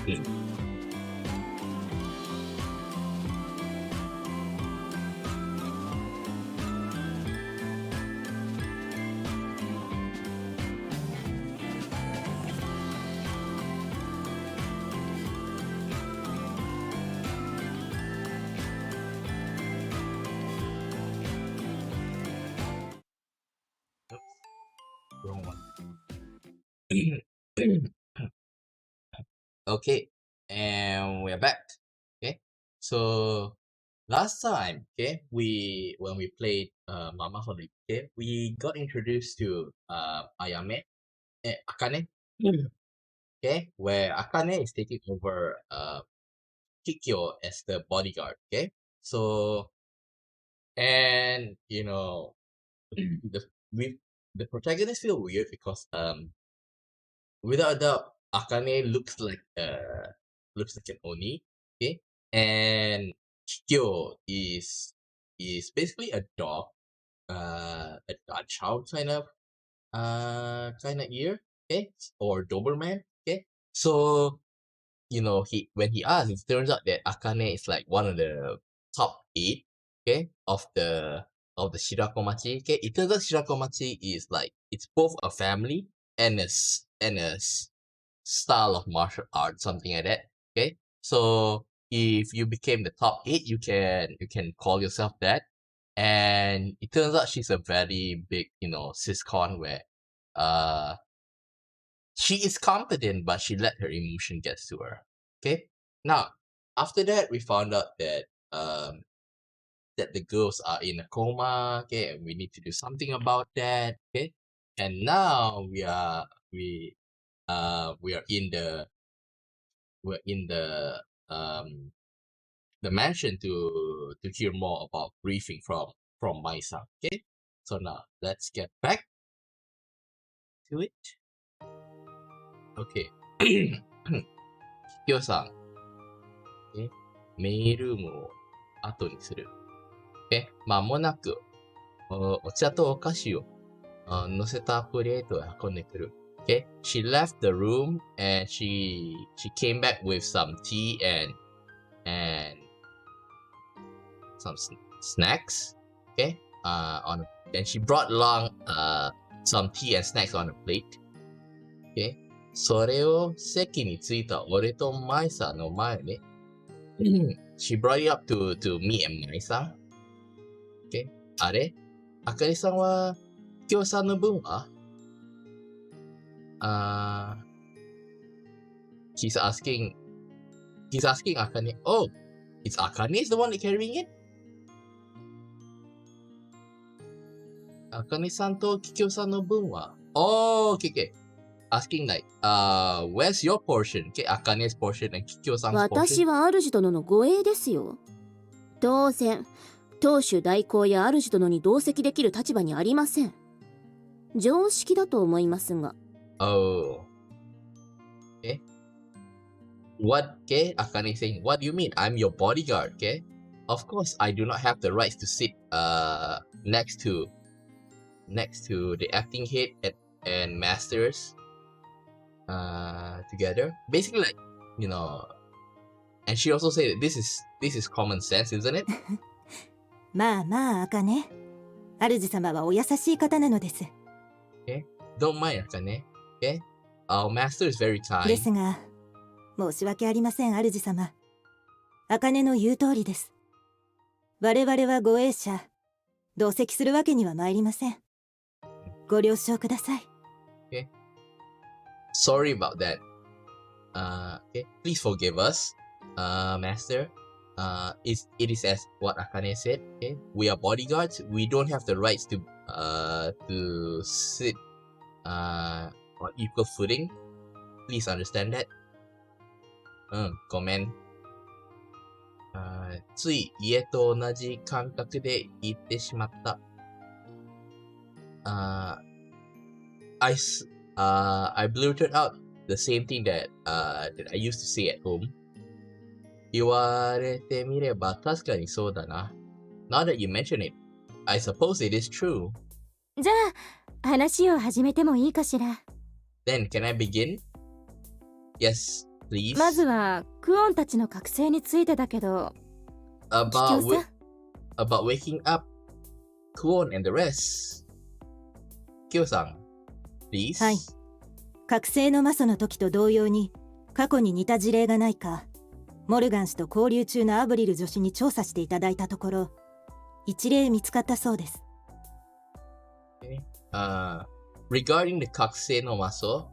Wrong one. Okay, and we're back. Okay, so last time, okay, when we played Mama Holic, okay, we got introduced to Akane, okay, where Akane is taking over Kikyo as the bodyguard. Okay, so and the we the protagonist feel weird because without a doubt Akane looks like an Oni. Okay, and Kikyo is basically a dog, a child kind of ear, okay, or Doberman. Okay, so he when he asked, it turns out that Akane is like one of the top 8, okay, of the Shirakomachi. Okay, it turns out Shirakomachi is like it's both a family and a style of martial art, something like that. Okay, so if you became the top 8, you can call yourself that. And it turns out she's a very big, siscon where uh she is competent, but she let her emotion get to her. Okay. Now, after that, we found out that the girls are in a coma. Okay, and we need to do something about that. Okay, and now we are in the mansion to hear more about briefing from Maisa. Okay, so now let's get back to it. Okay. Kyo-san, okay, メインルームを後にする。間もなくお茶とお菓子を乗せたプレートへ運んでくる。Okay, she left the room and she came back with some tea and some snacks. Okay, and she brought along some tea and snacks on a plate. Okay, それを席に着いた俺とマイさんの前で、she brought it up to me and マイさん。Okay, あれあかりさんは、きょうさんの分はhe's asking Akane, oh, it's Akane is the one carrying it? Akane さんとキキョさんの分は Oh, okay. Asking like, where's your portion? Okay, Akane's portion and Kikyo さん 's 私 portion. は主殿の護衛ですよ。当然、当主代行や主殿に同席できる立場にありません。常識だと思いますが。Oh. Okay. What? Okay, Akane saying, what do you mean? I'm your bodyguard, okay? Of course, I do not have the rights to sit next to the acting head and masters together. Basically, like, and she also said that this is common sense, isn't it? まあまあ、茜。主様はお優しい方なのです。Okay, don't mind Akane. Okay, our master is very で kind. すが、申し訳ありません、主様。茜の言う通りです。我々は護衛者、同席するわけには参りません。ご了承ください。Okay. Sorry about that. Okay, please forgive us, master. It is as what Akane said. Okay, we are bodyguards. We don't have the rights to sit on equal footing. Please understand that. ごめん。つい家と同じ感覚で言ってしまった。I blurted out the same thing that I used to say at home. 言われてみれば確かにそうだな。Now that you mention it, I suppose it is true. じゃあ、話を始めてもいいかしら。Then can I begin? Yes, please. まずはクオンたちの覚醒についてだけど、桔 About 梗さん about waking up Kuon and the rest. Kyo-san, please. はい。覚醒の魔素の時と同様に過去に似た事例がないかモルガン氏と交流中のアブリル助手に調査していただいたところ一例見つかったそうです。 Okay. Regarding the Kakusei no Maso,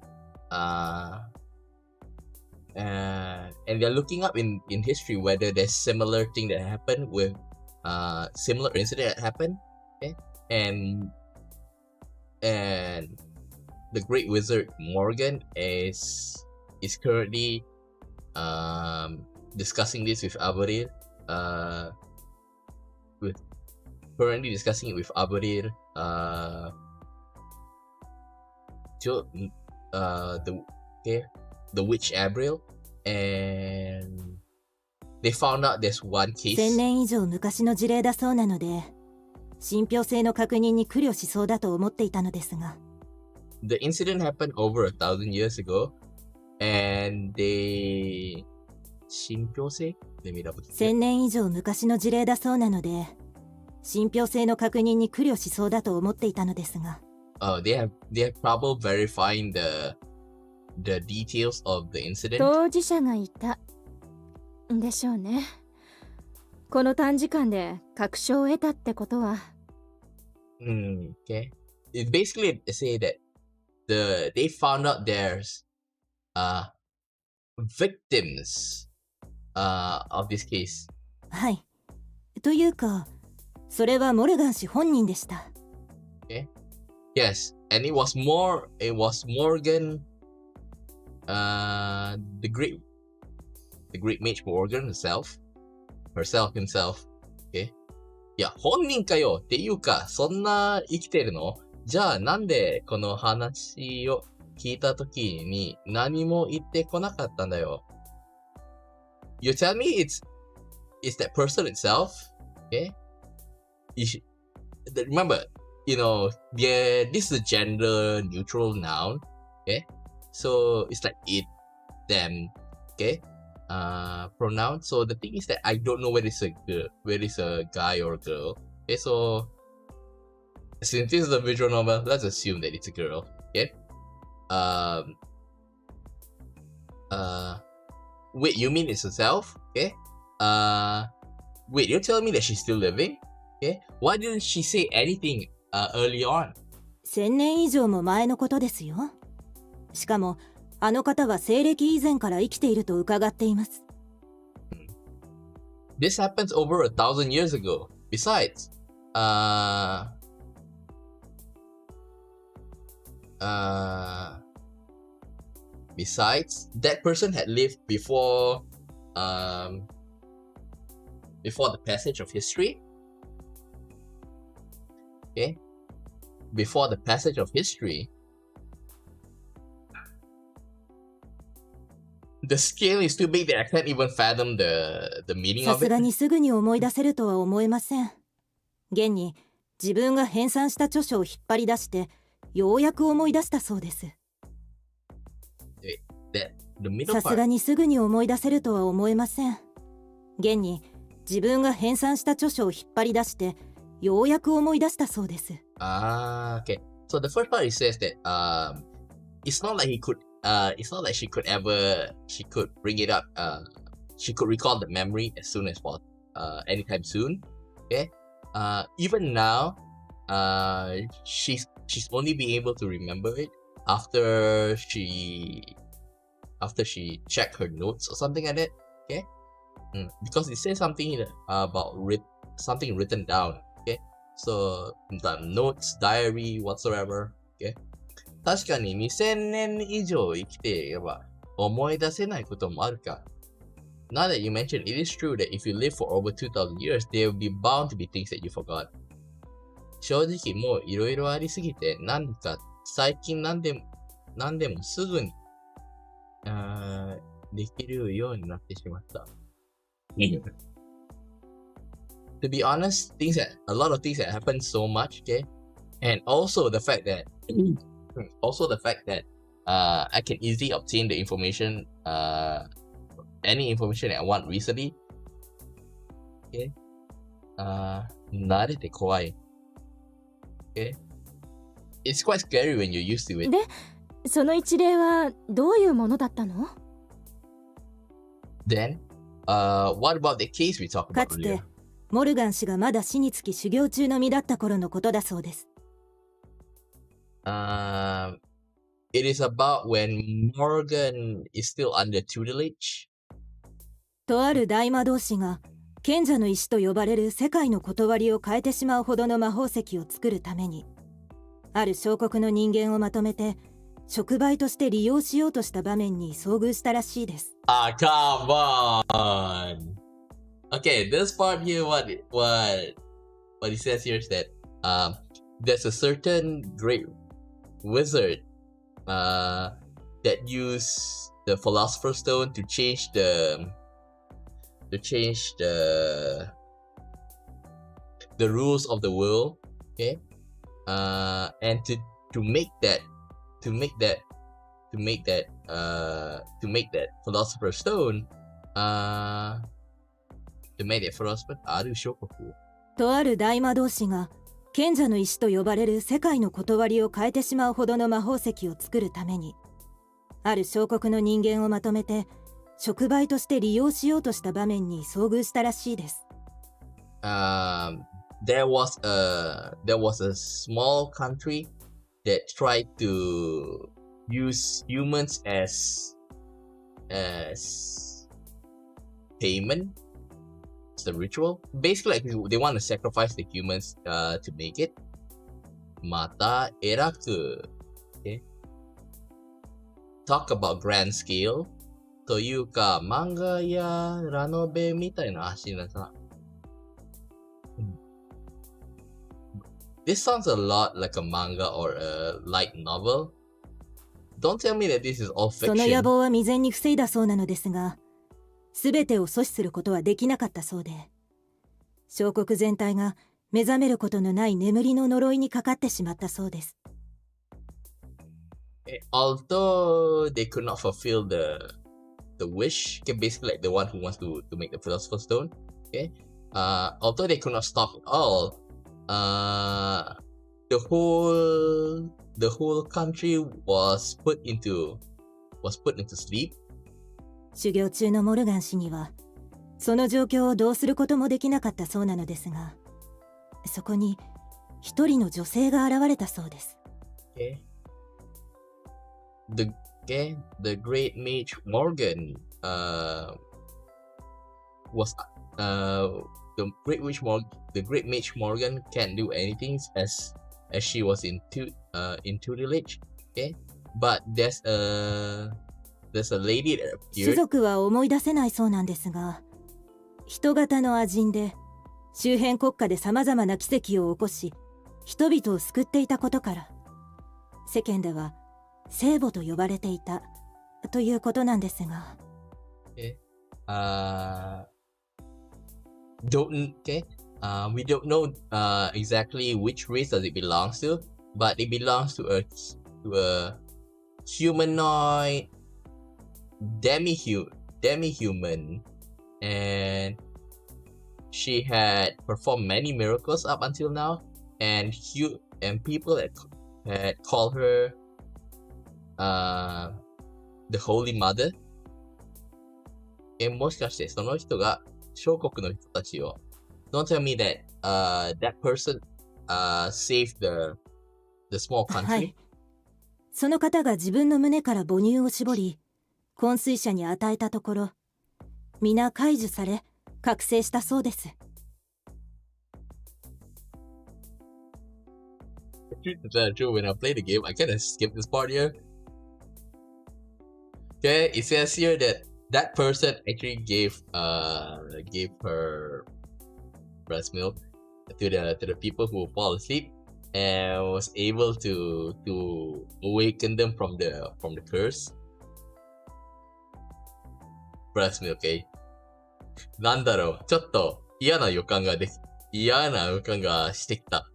and they're looking up in history whether there's similar thing that happened with similar incident that happened. Okay. And the great wizard Morgan is currently discussing this with Abarir. Currently discussing it with Abarir. The witch Abril, and they found out there's one case. 1000年以上昔の事例だそうなので信憑性の確認に苦慮しそうだと思っていたのですが The incident happened over 1,000 years ago, and they 信憑性 Let me double check. 1000年以上昔の事例だそうなので信憑性の確認に苦慮しそうだと思っていたのですが They have trouble verifying the details of the incident. 当事者がいたでしょうね。この短時間で確証を得たってことは Okay. It basically say that they found out there's victims of this case. はい。というかそれはモルガン氏本人でした。 Okay. Yes, and it was Morgan, the great mage Morgan himself. Okay. いや、本人かよっていうか、そんな生きてるの？じゃあなんでこの話を聞いたときに何も言ってこなかったんだよ。You tell me it's that person itself, okay? Remember, this is a gender neutral noun, okay? So it's like it, them, okay? Pronoun. So the thing is that I don't know whether it's a guy or a girl. Okay, so since this is a visual novel, let's assume that it's a girl. Okay. Wait, you mean it's herself? Okay. Wait, you're telling me that she's still living? Okay. Why didn't she say anything early on? 1000年以上も前のことですよ。しかもあの方は西暦以前から生きていると伺っています。 This happens over 1,000 years ago. Besides, that person had lived before the passage of history. Okay, before the passage of history, the scale is too big that I can't even fathom the meaning さ of す it. がにすぐに思い出せるとは思えません。現に自分が編纂した著書を引っ張り出してようやく思い出したそうです。 The middle さすが part. にすぐに思い出せるとは思えません。現に自分が編纂した著書を引っ張り出してようやく思い出したそうです。 Okay. So the first part it says that it's not like she could bring it up. She could recall the memory as soon as possible, anytime soon. Okay. Even now, she's only being able to remember it after she checked her notes or something like that. Okay. Because it says something about something written down. Okay. So the notes, diary, whatsoever. Okay. 確かに2000年以上生きていれば思い出せないこともあるか。Now that you mentioned, it is true that if you live for over 2,000 years, there will be bound to be things that you forgot. 正直もういろいろありすぎて、何か最近何でもすぐにできるようになってしまった。To be honest, a lot of things that happen so much, okay? And also the fact that I can easily obtain the information, any information that I want recently. Okay. 慣れて怖い。Okay. It's quite scary when you're used to it. で、その一例はどういうものだったの？ Then, what about the case we talked か about つ earlier? てモルガン氏がまだ死につき修行中の身だった頃のことだそうです。It is about when Morgan is still under tutelage. とある大魔導士が賢者の石と呼ばれる世界の断りを変えてしまうほどの魔法石を作るために、ある小国の人間をまとめて触媒として利用しようとした場面に遭遇したらしいです。Ah, come on. Okay, this part here, what he says here is that there's a certain great wizard that used the philosopher's stone to change the rules of the world, okay, and to make that philosopher's stone, to make that philosopher ある諸国を。とある大魔導士が賢者の石と呼ばれる世界の断りを変えてしまうほどの魔法石を作るために、ある小国の人間をまとめて触媒として利用しようとした場面に遭遇したらしいです。There was a small country that tried to use humans as payment. It's the ritual. Basically, like they want to sacrifice the humans to make it. また偉く、okay? Talk about grand scale というか漫画やラノベみたいな話なんだ。This sounds a lot like a manga or a light novel. Don't tell me that this is all その野 fiction. 望は未然に防いだそうなのですが、全てを阻止することはできなかったそうで、小国全体が目覚めることのない眠りの呪いにかかってしまったそうです。Although they could not fulfill the wish, okay, basically like the one who wants to make the philosopher's stone, okay. Although they could not stop it all, the whole country was put into sleep. 修行中のモルガン氏にはその状況をどうすることもできなかったそうなのですが、そこに一人の女性が現れたそうです。Okay. The great mage Morgan was the great mage Morgan can't do anything as she was in tutelage. Okay, but there's a lady that 種 appeared. 族は思い出せないそうなんですが、人型の亜人で周辺国家でさまざまな奇跡を起こし人々を救っていたことから、世間では聖母と呼ばれていたということなんですが、 Okay. We don't know exactly which race does it belongs to, but it belongs to a humanoid demi-human, and she had performed many miracles up until now, and people had called her the Holy Mother. もしかしてその人が小国の人たちを Don't tell me that that person saved the small は country. い、その方が自分の胸から母乳を絞り昏睡者に与えたところ、皆解除され覚醒したそうです。 True. When I play the game, I kind of skip this part here. Okay, it says here that person actually gave her breast milk to the people who fall asleep and was able to awaken them from the curse. Breast milk, okay? なんだろう、ちょっと嫌な予感がしてきた。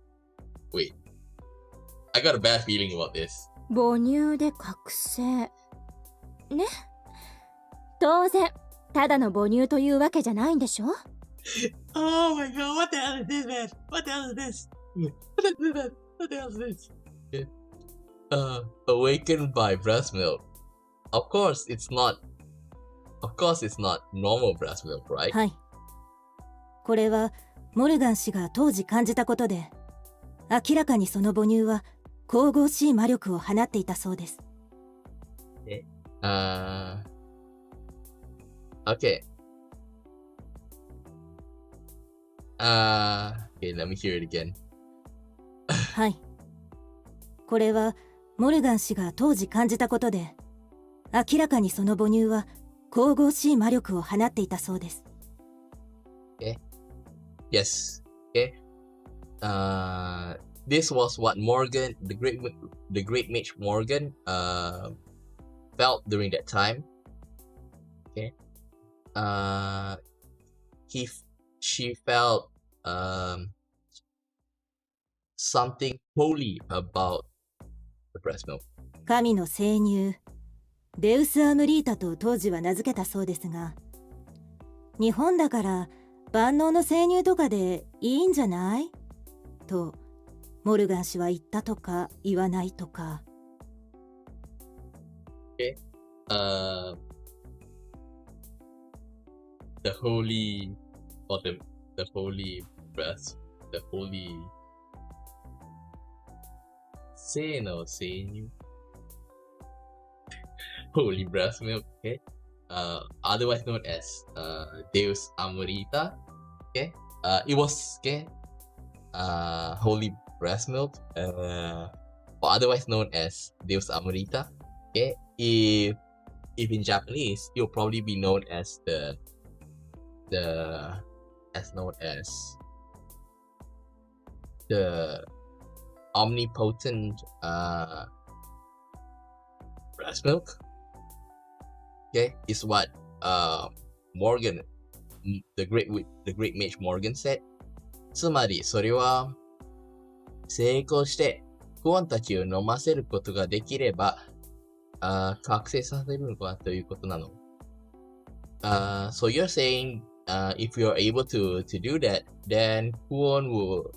Wait, I got a bad feeling about this. 母乳で覚醒ね。当然ただの母乳というわけじゃないんでしょ。 Oh my god, what the hell is this, man? What the hell is this? What is this, man? What the hell is this? Yeah. Awakened by breast milk. Of course, it's not normal breast milk, right? はい。これはモルガン氏が当時感じたことで、明らかにその母乳は神々しい魔力を放っていたそうです。Okay. Okay, let me hear it again. はい。これはモルガン氏が当時感じたことで、明らかにその母乳は神々しい魔力を放っていたそうです。Okay. Yes. Okay. This was what Morgan, the great mage Morgan, felt during that time. Okay. She felt something holy about the breast milk. 神の生乳、デウス・アムリータと当時は名付けたそうですが、日本だから万能の生乳とかでいいんじゃないとモルガン氏は言ったとか言わないとか。Okay. The holy, or the holy breast, the holy 性の生乳 holy breast milk, okay? Otherwise known as Deus Amorita, okay? It was okay, holy breast milk, or otherwise known as Deus Amorita, okay? If in Japanese, it'll probably be known as the omnipotent breast milk. Okay, is what Morgan, the great mage Morgan said. つまりそれは成功してクオンたちを飲ませることができれば覚醒させるのかということなの。So you're saying if you're able to do that, then Kuon will,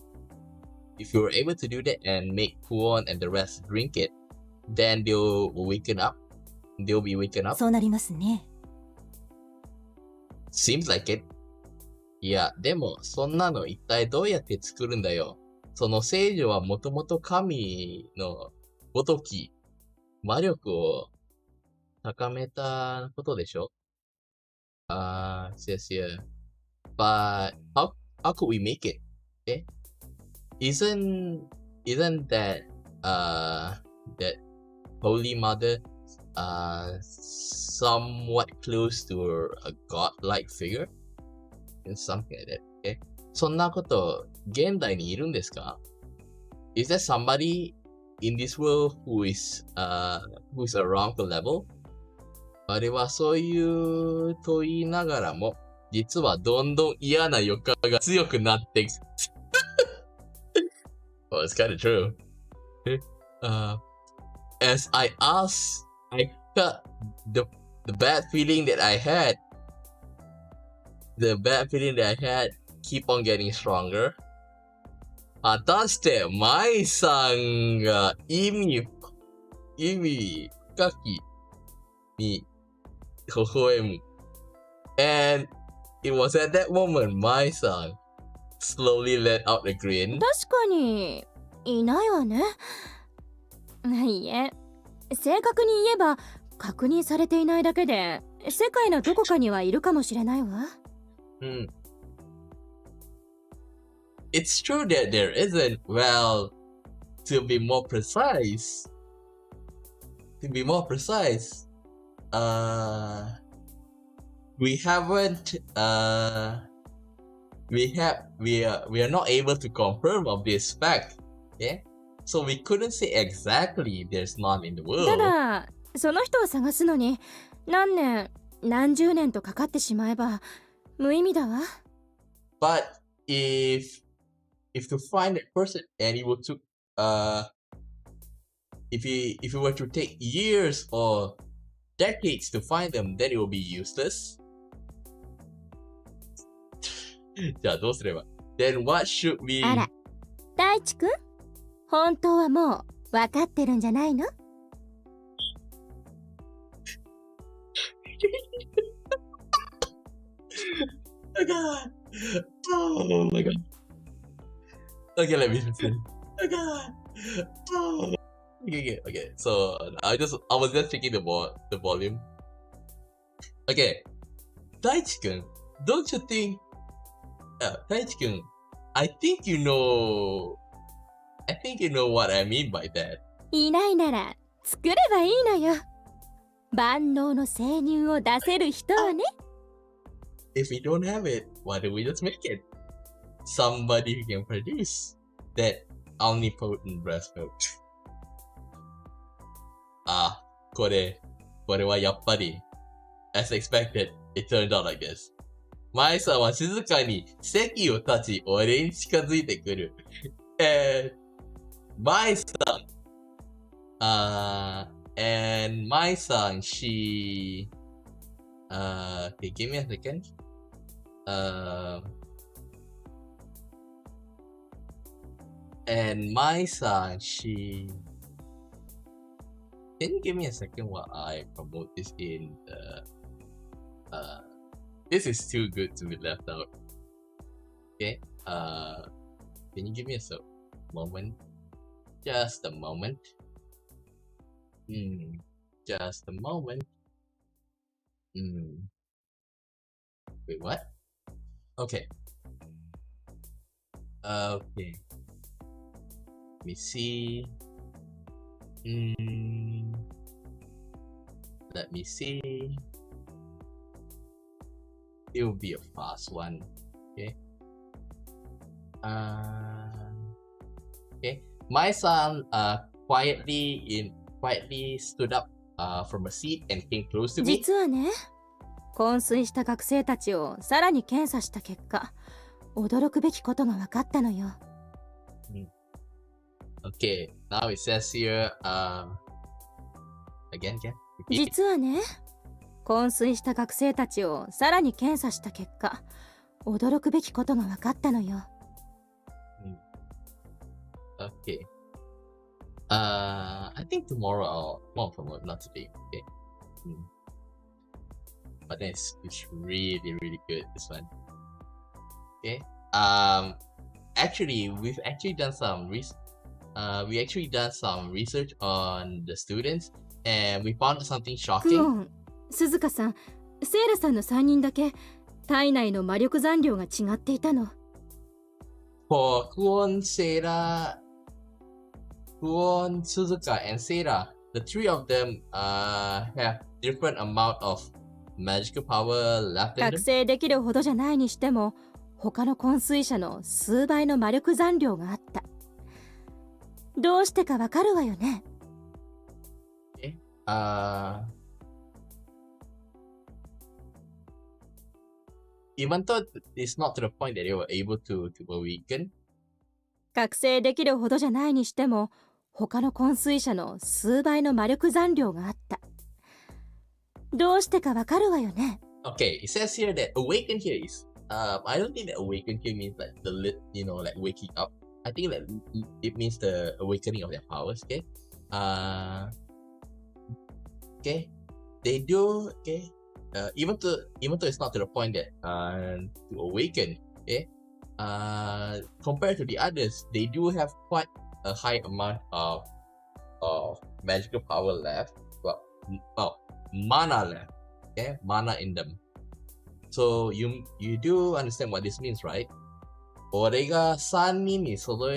if you're able to do that and make Kuon and the rest drink it, then they'll waken up. They'll be waken up. そうなりますね。Seems like it. いや、でも、そんなの一体どうやって作るんだよ。その聖女はもともと神のごとき魔力を高めたことでしょ。says here. But how could we make it? Okay? Isn't that that Holy Mother somewhat close to a godlike figure? Something like that. Okay? そんなこと現代にいるんですか？ Is there somebody in this world who is around the level? あれはそういうと言いながらも、実はどんどん嫌な予感が強くなってきて。Well, it's kind of true. As I asked, I felt the bad feeling that I had. The bad feeling that I had keep on getting stronger. 果たして、舞さんが意味深きに微笑む。And it was at that moment, my son slowly let out a grin. 確かにいないわね。いいえ、正確に言えば確認されていないだけで世界のどこかにはいるかもしれないわ。It's true that there isn't. Well, to be more precise, we haven't we are not able to confirm of this fact. Yeah, so we couldn't say exactly there's none in the world. ただその人を探すのに何年何十年とかかってしまえば無意味だわ。 But if to find that person and it will took if you were to take years or decades to find them, then it will be useless. じゃあどうすれば Then what should we... あら、大地くん、本当はもう分かってるんじゃないの？Oh god. Oh my god. Okay, let me listen. Oh god. Oh. Okay. So I was just checking the volume. Okay. Daichi-kun, don't you think... Daichi-kun, I think you know what I mean by that. いないなら作ればいいのよ。万能の生乳を出せる人はね。If we don't have it, why don't we just make it? Somebody who can produce that omnipotent breast milk. あ、これはやっぱり as expected, it turned out like this. マイさんは静かに席を立ち、俺に近づいてくる。マイさん、and my son, she, okay, give me a second. And my son, she, can you give me a second while I promote this in the, this is too good to be left out. Okay, can you give me a moment? Just a moment. Just a moment. Wait, what? Okay. Okay. Let me see. Let me see. It will be a fast one. Okay. Okay. My son quietly stood up from a seat and came close to me. 実はね、昏睡した学生たちをさらに検査した結果、驚くべきことが分かったのよ。Okay, now it says here, again. 実はね、昏睡した学生たちをさらに検査した結果、驚くべきことが分かったのよ。Okay. I think tomorrow I'll promote, not today. Okay. But then it's really good, this one. Okay. Actually, we've actually done some research on the students, and we found something ク shocking. オン、鈴鹿さん、セイラさんの3人だけ体内の魔力残量が違っていたの。For Kuon, Suzuka, and Seira, the three of them have different amount of magical power left in 覚 them. 醒できるほどじゃないにしても、他の昏睡者の数倍の魔力残量があった。どうしてかわかるわよね。Okay. Even though it's not to the point that they were able to awaken, 覚醒できるほどじゃないにしても、他の昏睡者の数倍の魔力残量があった。どうしてかわかるわよね。okay, it says here that awaken here is, I don't think that awaken here means like like waking up. I think that it means the awakening of their powers, okay? Okay, they do, okay? Even though it's not to the point that to awaken, okay? Compared to the others, they do have quite a high amount of magical power left. Well, mana left, okay? Mana in them. So you do understand what this means, right? 俺が3人に注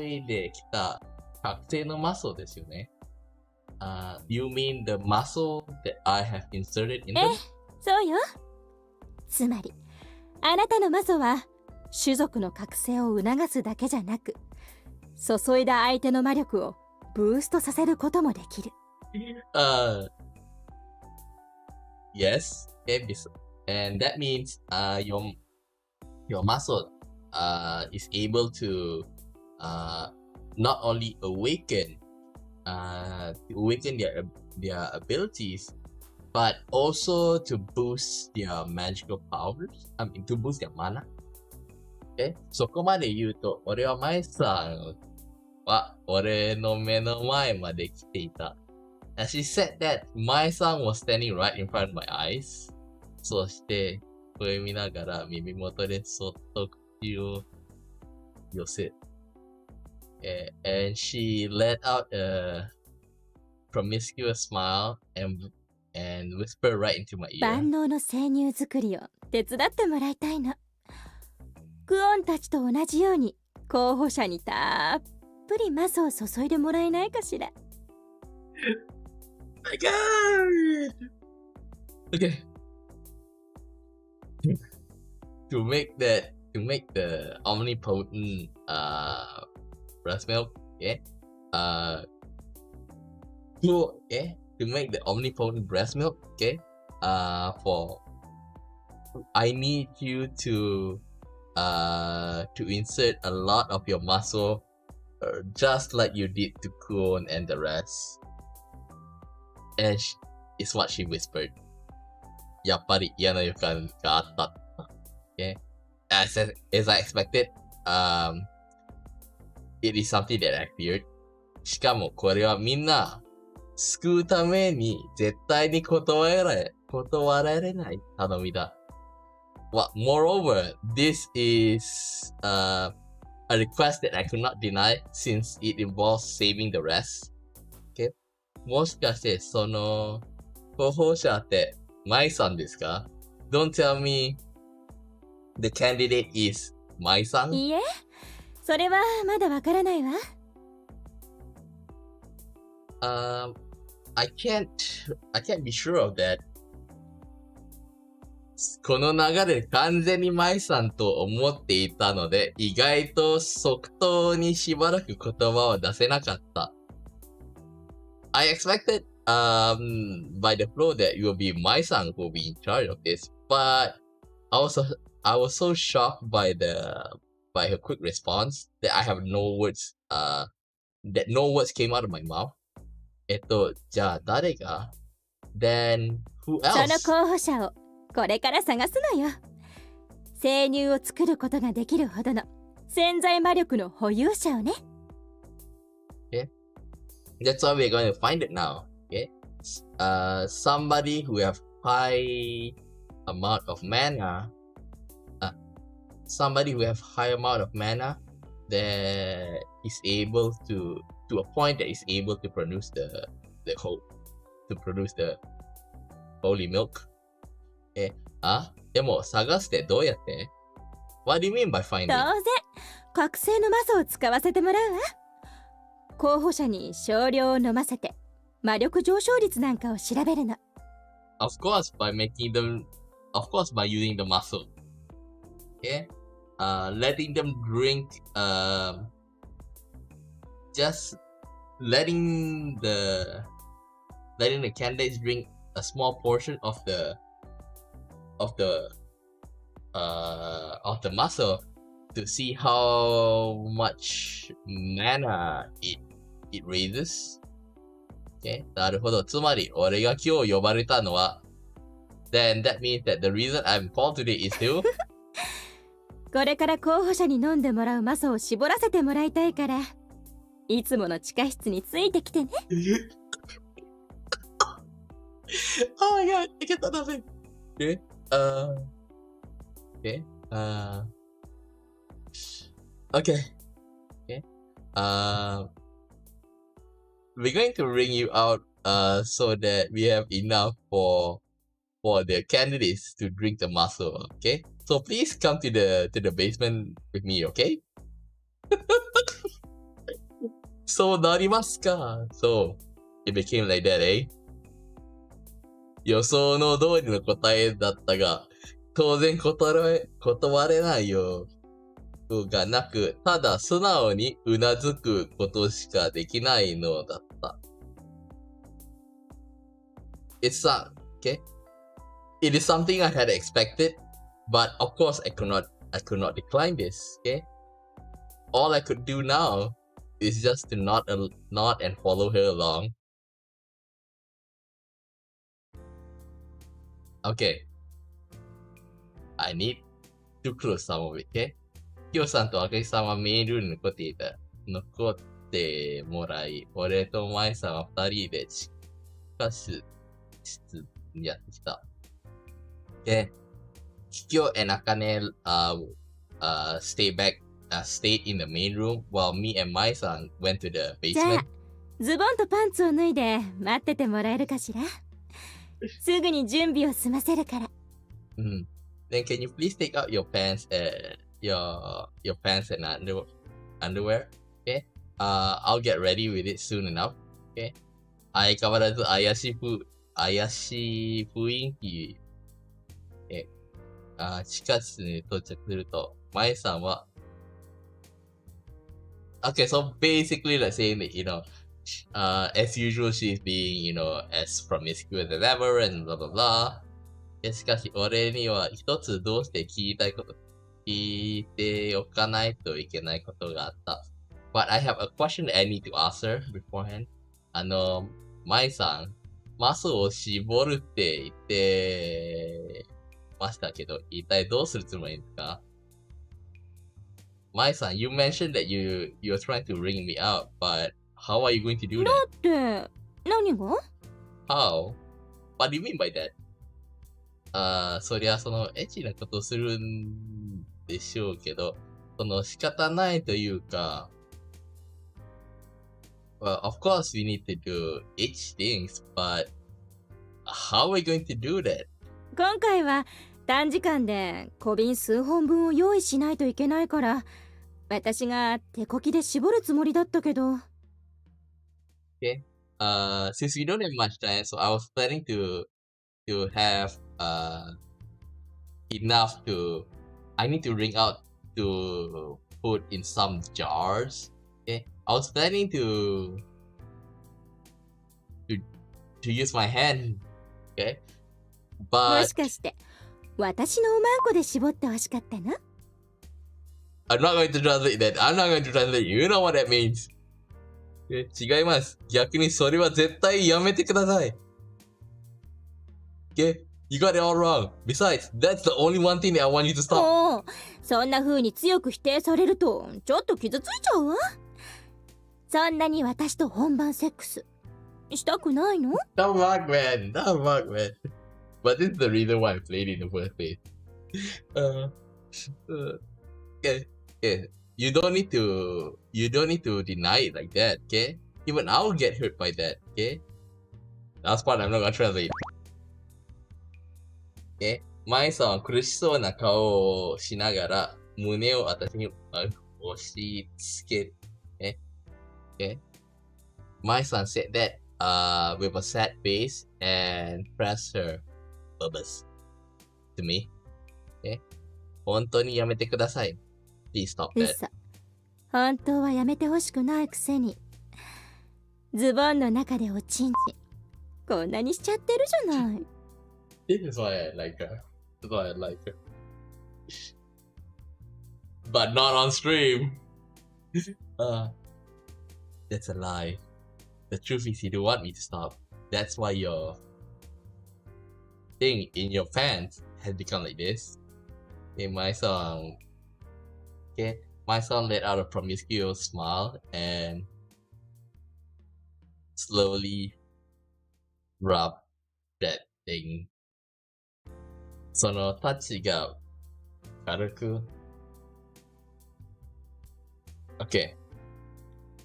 いできた覚醒のマスルですよね。You mean the muscle that I have inserted in them? そうよ。つまり、あなたのマソは種族の覚醒を促すだけじゃなく、注いだ相手の魔力をブーストさせることもできる。Yes, okay, and that means your muscle is able to not only awaken to awaken their abilities, but also to boost their magical powers. I mean, to boost their mana. Okay? そこまで言うと、俺はマイさんは俺の目の前まで来ていた。And she said that my son was standing right in front of my eyes. そして、これ見ながら耳元でそっと口を寄せ。And she let out a promiscuous smile and whispered right into my ear. 万能の生乳作りを手伝ってもらいたいの。クオンたちと同じように候補者にたっぷりマスを注いでもらえないかしら。My God! Okay. To make the omnipotent breast milk, yeah. To make the omnipotent breast milk, okay. I need you to insert a lot of your muscle, just like you did to Kuon and the rest. And is what she whispered. やっぱり嫌な予感があった。Okay. As I expected, it is something that I feared. しかもこれはみんな救うために絶対に断られない頼みだ。Moreover, this is a request that I could not deny since it involves saving the rest. Okay. もしかしてその候補者ってマイさんですか？ Don't tell me the candidate is マイさん？いいえ、それはまだわからないわ。I can't be sure of that. この流れ完全にマイさんと思っていたので、意外と即答にしばらく言葉は出せなかった。I expected by the flow that it will be my son who will be in charge of this, but I was so shocked by her quick response that I have no words came out of my mouth. じゃあ誰が？ Then who else? その候補者をこれから探すのよ。生乳を作ることができるほどの潜在魔力の保有者をね。Okay. That's why we're going to find it now. Okay. Somebody who have high amount of mana. Somebody who have high amount of mana that is able to a point that is able to produce the holy milk. でも探してどうやって？ What do you mean by finding? 当然、覚醒のマスを使わせてもらうわ。候補者に少量を飲ませて魔力上昇率なんかを調べるの。Of course, by using the muscle. Okay? Letting them drink, just letting the candidates drink a small portion of the muscle to see how much mana it raises. Okay? なるほど。つまり、俺が今日呼ばれたのは、then that means that the reason I'm called today is to これから候補者に飲んでもらうマスを絞らせてもらいたいから、いつもの地下室についてきてね。Oh my god, I get nothing. Okay. Okay. We're going to ring you out so that we have enough for the candidates to drink the muscle, okay? So please come to the basement with me, okay? そうなりますか? So it became like that, eh? 予想の通りの答えだったが、当然断れないよがなく、ただ素直にうなずくことしかできないのだった。It's okay. It is something I had expected, but of course I could not decline this. Okay. All I could do now is just to nod and follow her along. Okay. I need to close some of it, okay? キヨさんと赤木さんはメインルームに残っていた。残ってもらい、俺と舞さんは二人で地下室にやってきた。Okay. Kyo and Akane stayed in the main room while me and Mai-san went to the じゃあ basement. ズボンとパンツを脱いで待っててもらえるかしら。すぐに準備を済ませるから。Then can you please take out your pants and your pants and underwear? Okay. I'll get ready with it soon enough. Okay. 相変わらず怪しい雰囲気。地下室に到着すると、マイさんは、Okay, so basically let's say that, as usual she's being, as promiscuous as ever and blah blah blah. しかし、俺には一つどうして聞いておかないといけないことがあった。But I have a question that I need to ask her beforehand. マイさん、マスを絞るって言ってましたけど、一体どうするつもりですか？ マイさん、you mentioned that you're trying to ring me out, but how are you going to do that? だって何が？ How? What do you mean by that? そりゃそのエッチなことをするんでしょうけど、その仕方ないというか、well, of course we need to do itch things, but how are we going to do that? 今回は短時間で小瓶数本分を用意しないといけないから、私が手こきで絞るつもりだったけど。Okay. Since we don't have much time, so I was planning to have enough I need to wring out to put in some jars. Okay. I was planning to use my hand. Okay. も But しかして私のおまんこで絞ってほしかったの？ I'm not going to translate that. I'm not going to translate. You know what that means. 違います。逆にそれは絶対やめてください。Okay? You got it all wrong. Besides, that's the only one thing that I want you to stop. もうそんな風に強く否定されるとちょっと傷ついちゃうわ。そんなに私と本番セックスしたくないの？ Don't mock, man. Don't mock, man. But this is the reason why I played in the first place. Okay. You don't need to deny it like that, okay? Even I'll get hurt by that, okay? Last part I'm not gonna translate. Okay? マイさんは苦しそうな顔をしながら胸を私に押し付ける。Okay? マイさん said that with a sad face and pressed her bubbles to me. Okay? 本当にやめてください。Please stop that. 嘘。本当はやめてほしくないくせに。ズボンの中でおちんちんこんなにしちゃってるじゃない。This is why I like her. This is why I like her. But not on stream. That's a lie. The truth is you don't want me to stop. That's why your thing in your pants has become like this. Okay, my son let out a promiscuous smile and slowly rubbed that thing. そのタッチが軽く Okay.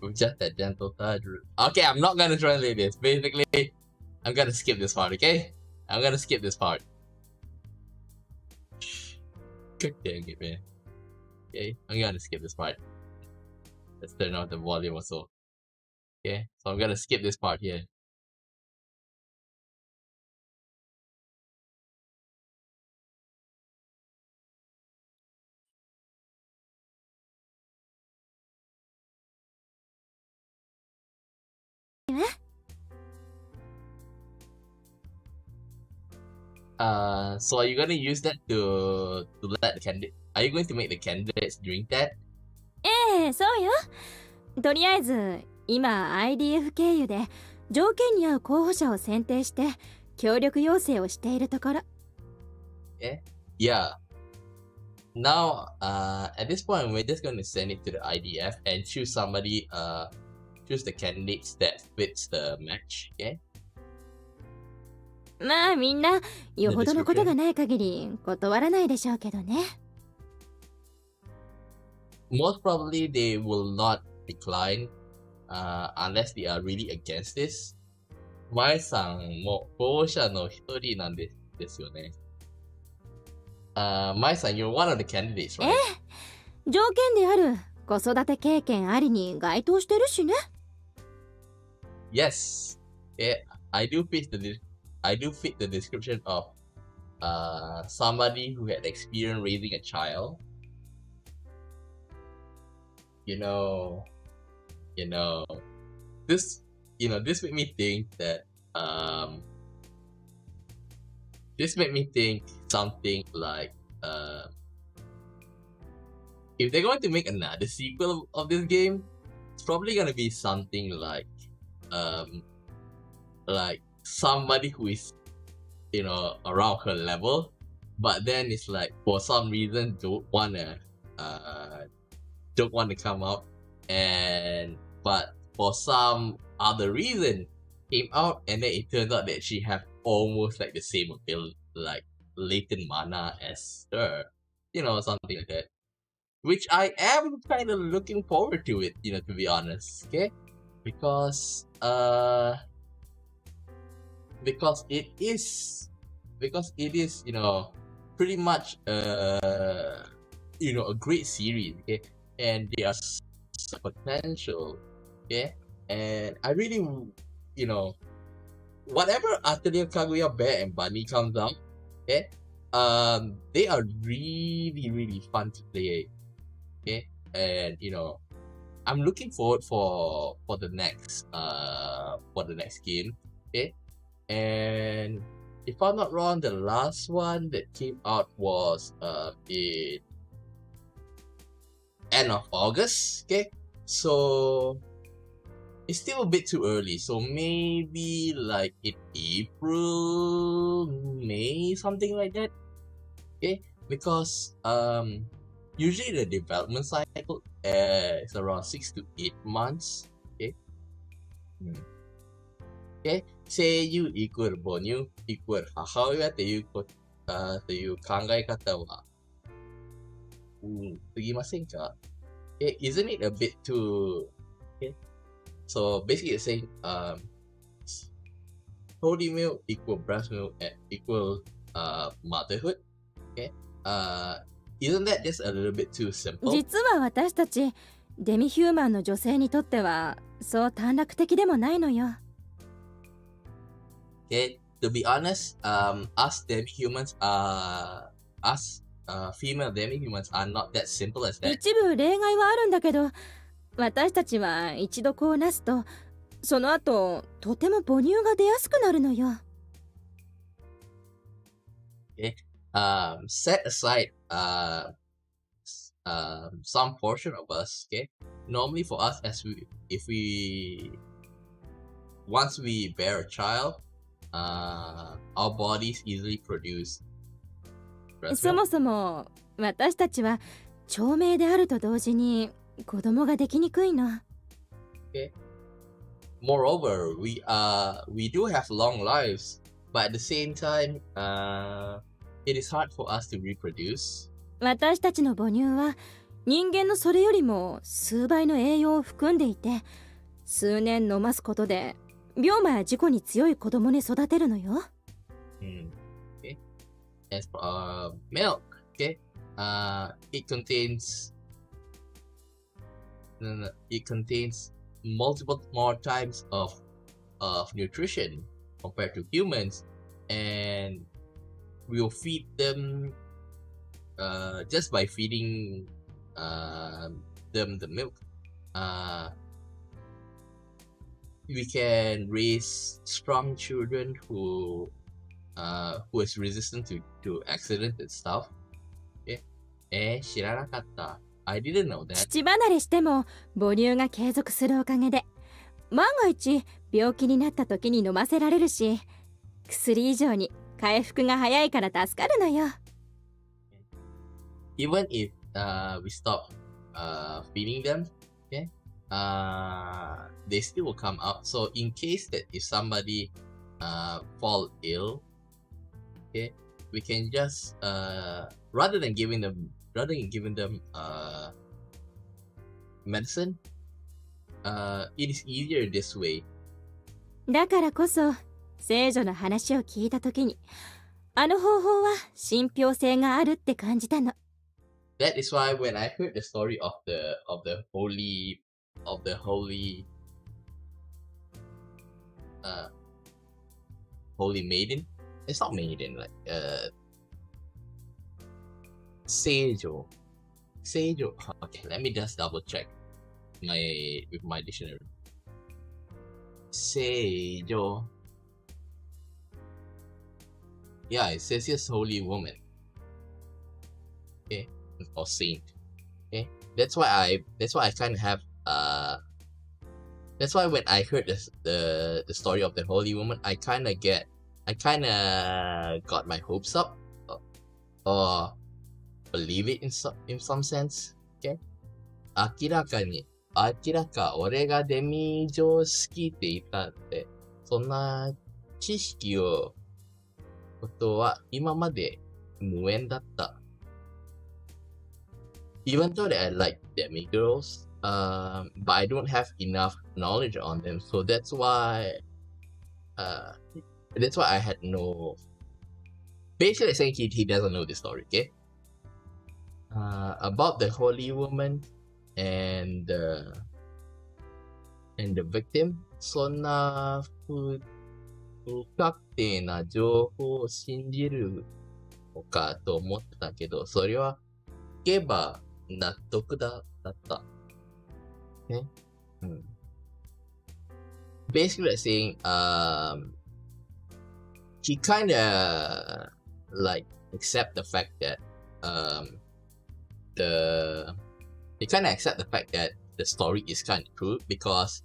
With just that gentle touch. Okay, I'm not gonna translate this. Basically, I'm gonna skip this part, okay? I'm gonna skip this part. God dang it, man. Okay, I'm gonna skip this part. Let's turn off the volume also. Okay, so I'm gonna skip this part here. So are you gonna use that to let the candidate? Are you going to make the candidates drink that? ええ、そうよ。とりあえず今 IDF 経由で条件に合う候補者を選定して協力要請をしているところ。Yeah. Now, at this point, we're just going to send it to the IDF and choose somebody, choose the candidates that fits the match, okay? まあみんなよほどのことがない限り断らないでしょうけどね。Most probably they will not decline, unless they are really against this. マイさんも候補者の一人なんですよね。マイさん、you're one of the candidates, right? 条件である子育て経験ありに該当してるしね。Yes. Yeah, I do fit the description of somebody who had experience raising a child. You know, this made me think that this made me think something like if they're going to make another sequel of this game, it's probably gonna be something like somebody who is around her level, but then it's like for some reason don't wanna come out, but for some other reason came out, and then it turns out that she have almost like the same ability, like latent mana as her, something like that. Which I am kind of looking forward to it, to be honest, okay? Because it is, pretty much a great series, okay? And there are some potential, okay? And I really, whatever Atelier, Kaguya, Bear, and Bunny comes out, okay? They are really, really fun to play, okay? And I'm looking forward for the next game, okay? And if I'm not wrong, the last one that came out was in end of August, okay? So it's still a bit too early, so maybe like in April, May, something like that, okay? Because usually the development cycle is around 6 to 8 months, okay? Okay, 声優イコール母乳イコール母親という考え方は過ぎませんか? Isn't it a bit too? Okay, so basically it's saying holy milk equal breast milk and equal motherhood. Okay, isn't that just a little bit too simple? 実は私たちデミヒューマンの女性にとってはそう短絡的でもないのよ。Okay, to be honest, us demi-humans female demi-humans are not that simple as that. 一部例外はあるんだけど、私たちは一度こうなすと、その後とても母乳が出やすくなるのよ。Okay, set aside some portion of us. Okay, normally for us, once we bear a child, our bodies easily produce breast milk. そもそも私たちは長命であると同時に子供ができにくいの。Okay. Moreover, we do have long lives, but at the same time, it is hard for us to reproduce. 私たちの母乳は人間のそれよりも数倍の栄養を含んでいて、数年飲ますことで病魔や事故に強い子供に育てるのよ。Okay. As for milk, okay, it contains multiple more times of nutrition compared to humans, and we'll feed them just by feeding them the milk. We can raise strong children who is resistant to accidents and stuff. Okay. 知らなかった。I didn't know that. 父離れしても母乳が継続するおかげで万が一病気になった時に飲ませられるし、薬以上に回復が早いから助かるのよ。Even if we stop feeding them, okay, they still will come out. So in case that if somebody fall ill, okay, we can just rather than giving them medicine, it is easier this way. だからこそ聖女の話を聞いた時にあの方法は信憑性があるって感じたの。That is why when I heard the story of the holy holy maiden, it's not maiden, like Seijo. Okay, let me just double check with my dictionary. Seijo. Yeah, it says yes, holy woman. Okay, or saint. Okay, that's why I kind of have that's why when I heard the story of the holy woman, I kind of got my hopes up, or believe it in some sense. Okay, 明らか俺がデミ上好きって言ったって、そんな知識をことは今まで無縁だった。Even though that I like demigirls, but I don't have enough knowledge on them, so that's why I had no. Basically, saying he doesn't know the story, okay? About the holy woman and the victim, そんな不確定な情報を信じるのかと思ってたけど、それは聞けば納得だった。ね。Basically saying, he kinda like accept the fact that he kinda accept the fact that the story is kind of true because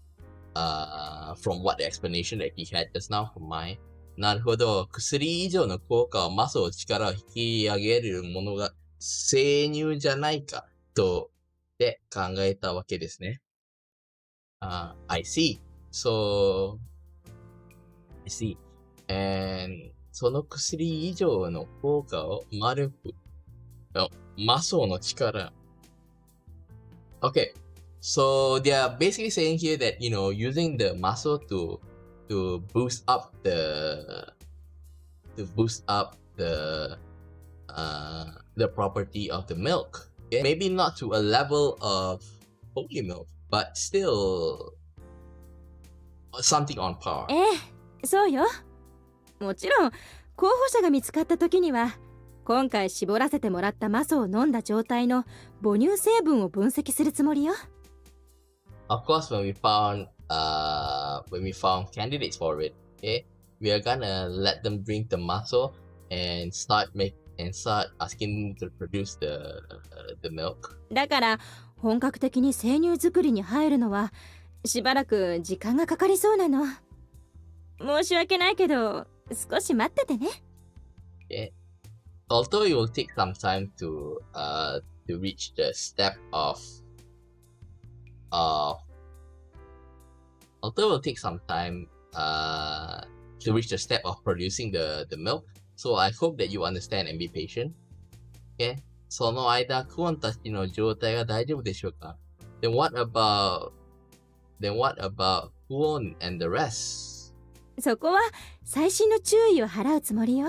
from what the explanation that he had just now from mine, なるほど、薬以上の効果をマスを力を引き上げるものが生乳じゃないかとで考えたわけですね。I see. So, I see. And その薬以上の効果をマスの力。Okay. So they are basically saying here that, you know, using the muscle to boost up the property of the milk. Okay? Maybe not to a level of holy milk, but still something on par. そうよ。もちろん候補者が見つかった時には今回絞らせてもらったマソを飲んだ状態の母乳成分を分析するつもりよ。Of course, when we found candidates for it, okay, we are gonna let them drink the muscle and start asking them to produce the milk. だから本格的に生乳作りに入るのはしばらく時間がかかりそうなの。申し訳ないけど少し待っててね。Okay. Although it will take some time to reach the step of producing the milk, so I hope that you understand and be patient. Okay? その間、クオンたちの状態が大丈夫でしょうか？ Then what aboutクオン and the rest? そこは細心の注意を払うつもりよ。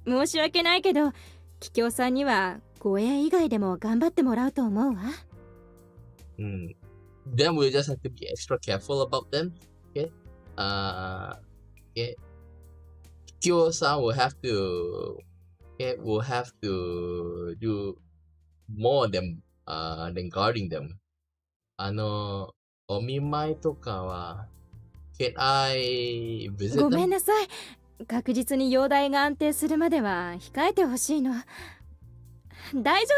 申し訳ないけど、桔梗さんには護衛以外でも頑張ってもらうと思うわ。Then we'll just have to be extra careful about them. Okay? Okay. Kyo-san will have to do more than guarding them. お見舞いとかは Can I visit them? ごめんなさい。確実に容体が安定するまでは控えてほしいの。大丈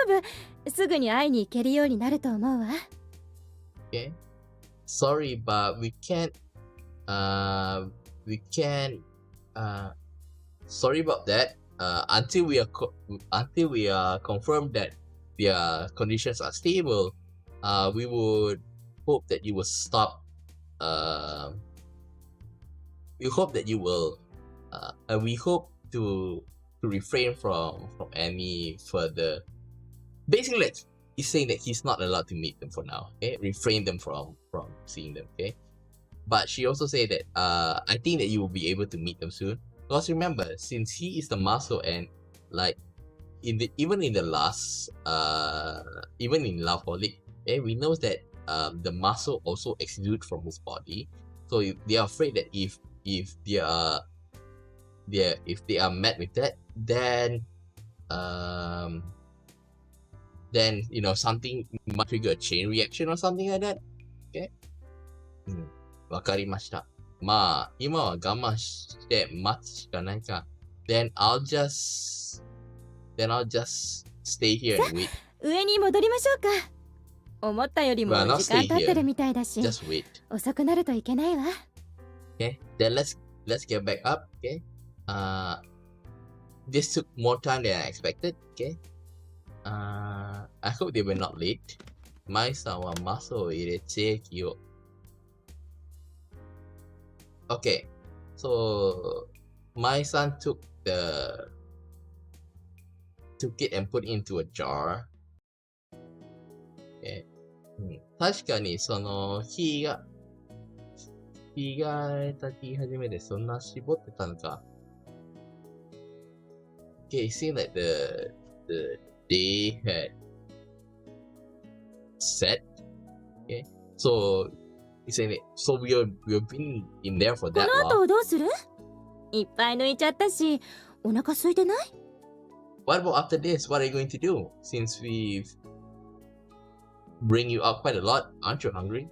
夫。すぐに会いに行けるようになると思うわ。Okay. Sorry, but we can't, sorry about that. Until we are confirmed that their conditions are stable, we would hope that you will stop. We hope that you will. We hope to refrain from any further. Basically, like, he's saying that he's not allowed to meet them for now. Okay, refrain them from seeing them. Okay, but she also said that I think that you will be able to meet them soon. Because remember, since he is the muscle and like even in Love Holic, we know that the muscle also exudes from his body. So they are afraid that if they are met with that, then something might trigger a chain reaction or something like that. Okay? わかりました。まあ、今は我慢して待つしかないか。Then I'll just stay here and wait. 上に戻りましょうか。思ったよりも Well, not 時間 stay 経ってる here. みたいだし、 Just wait. 遅くなるといけないわ。Okay? Then let's get back up. Okay? This took more time than I expected. Okay? I hope they were not late. マイさんはマスを入れてきよう。Okay, so Mai-san took it and put it into a jar. Okay. 確かにその日が炊き始めてそんな絞ってたのか。Okay, it seemed like the day had set. Okay, so so we've been in there for こ that の long. 後どうする？いっぱい抜いちゃったし、お腹空いてない？ What about after this? What are you going to do? Since we've bring you out quite a lot, aren't you hungry?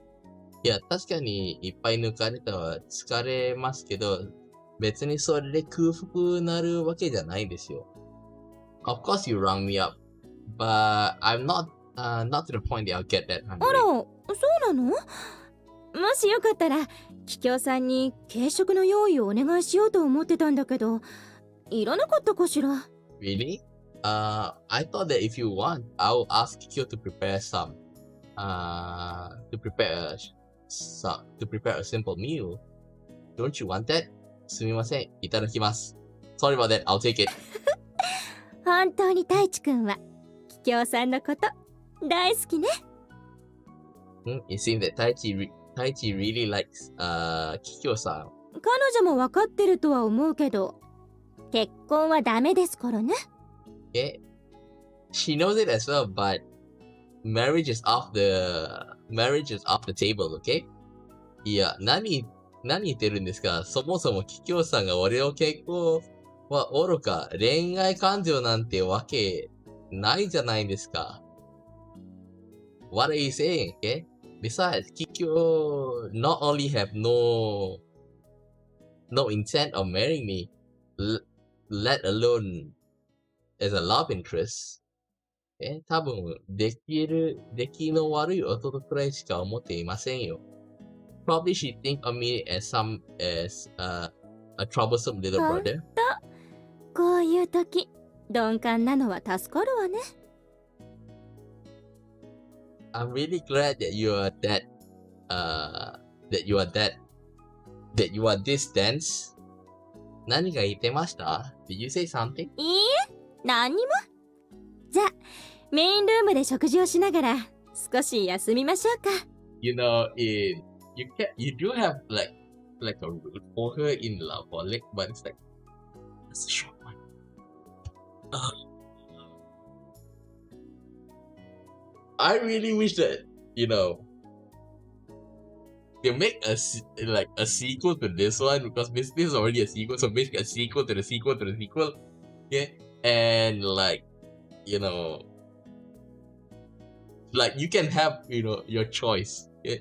いや、確かにいっぱい抜かれたら疲れますけど、別にそれで空腹なるわけじゃないですよ。Of course you rung me up, but I'm not to the point that I'll get that あ hungry. ら、そうなの？もしよかったら、桔梗さんに軽食の用意をお願いしようと思ってたんだけど、いらなかったかしら。Really? I thought that if you want, I'll ask Kyo to prepare some. To prepare a simple meal. Don't you want that? すみません、いただきます。Sorry about that, I'll take it. 本当に太一くんは、桔梗さんのこと大好きね。It seems that Taichi really likes Kikyo-san. 彼女も分かってるとは思うけど、結婚はダメですからね。Okay? She knows it as well, but marriage is off the table, okay? いや、何言ってるんですか？そもそもKikyoさんが俺の結婚は愚か、恋愛感情なんてわけないじゃないですか。What are you saying, okay? Besides, Kikyo not only have no intent of marrying me, let alone as a love interest. 多分、出来の悪い男くらいしか思っていませんよ。Probably she think of me as a troublesome little brother. こういう時、鈍感なのは助かるわね。I'm really glad that you are this dense. 何が言ってました？ Did you say something? いいえ、何にも。じゃあ、メインルームで食事をしながら少し休みましょうか。You know, you do have like a root for her in Love Holic, but it's like that's a short one. I really wish that, they make a sequel to this one, because this is already a sequel, so basically a sequel to the sequel to the sequel. Yeah, and you can have your choice. Yeah?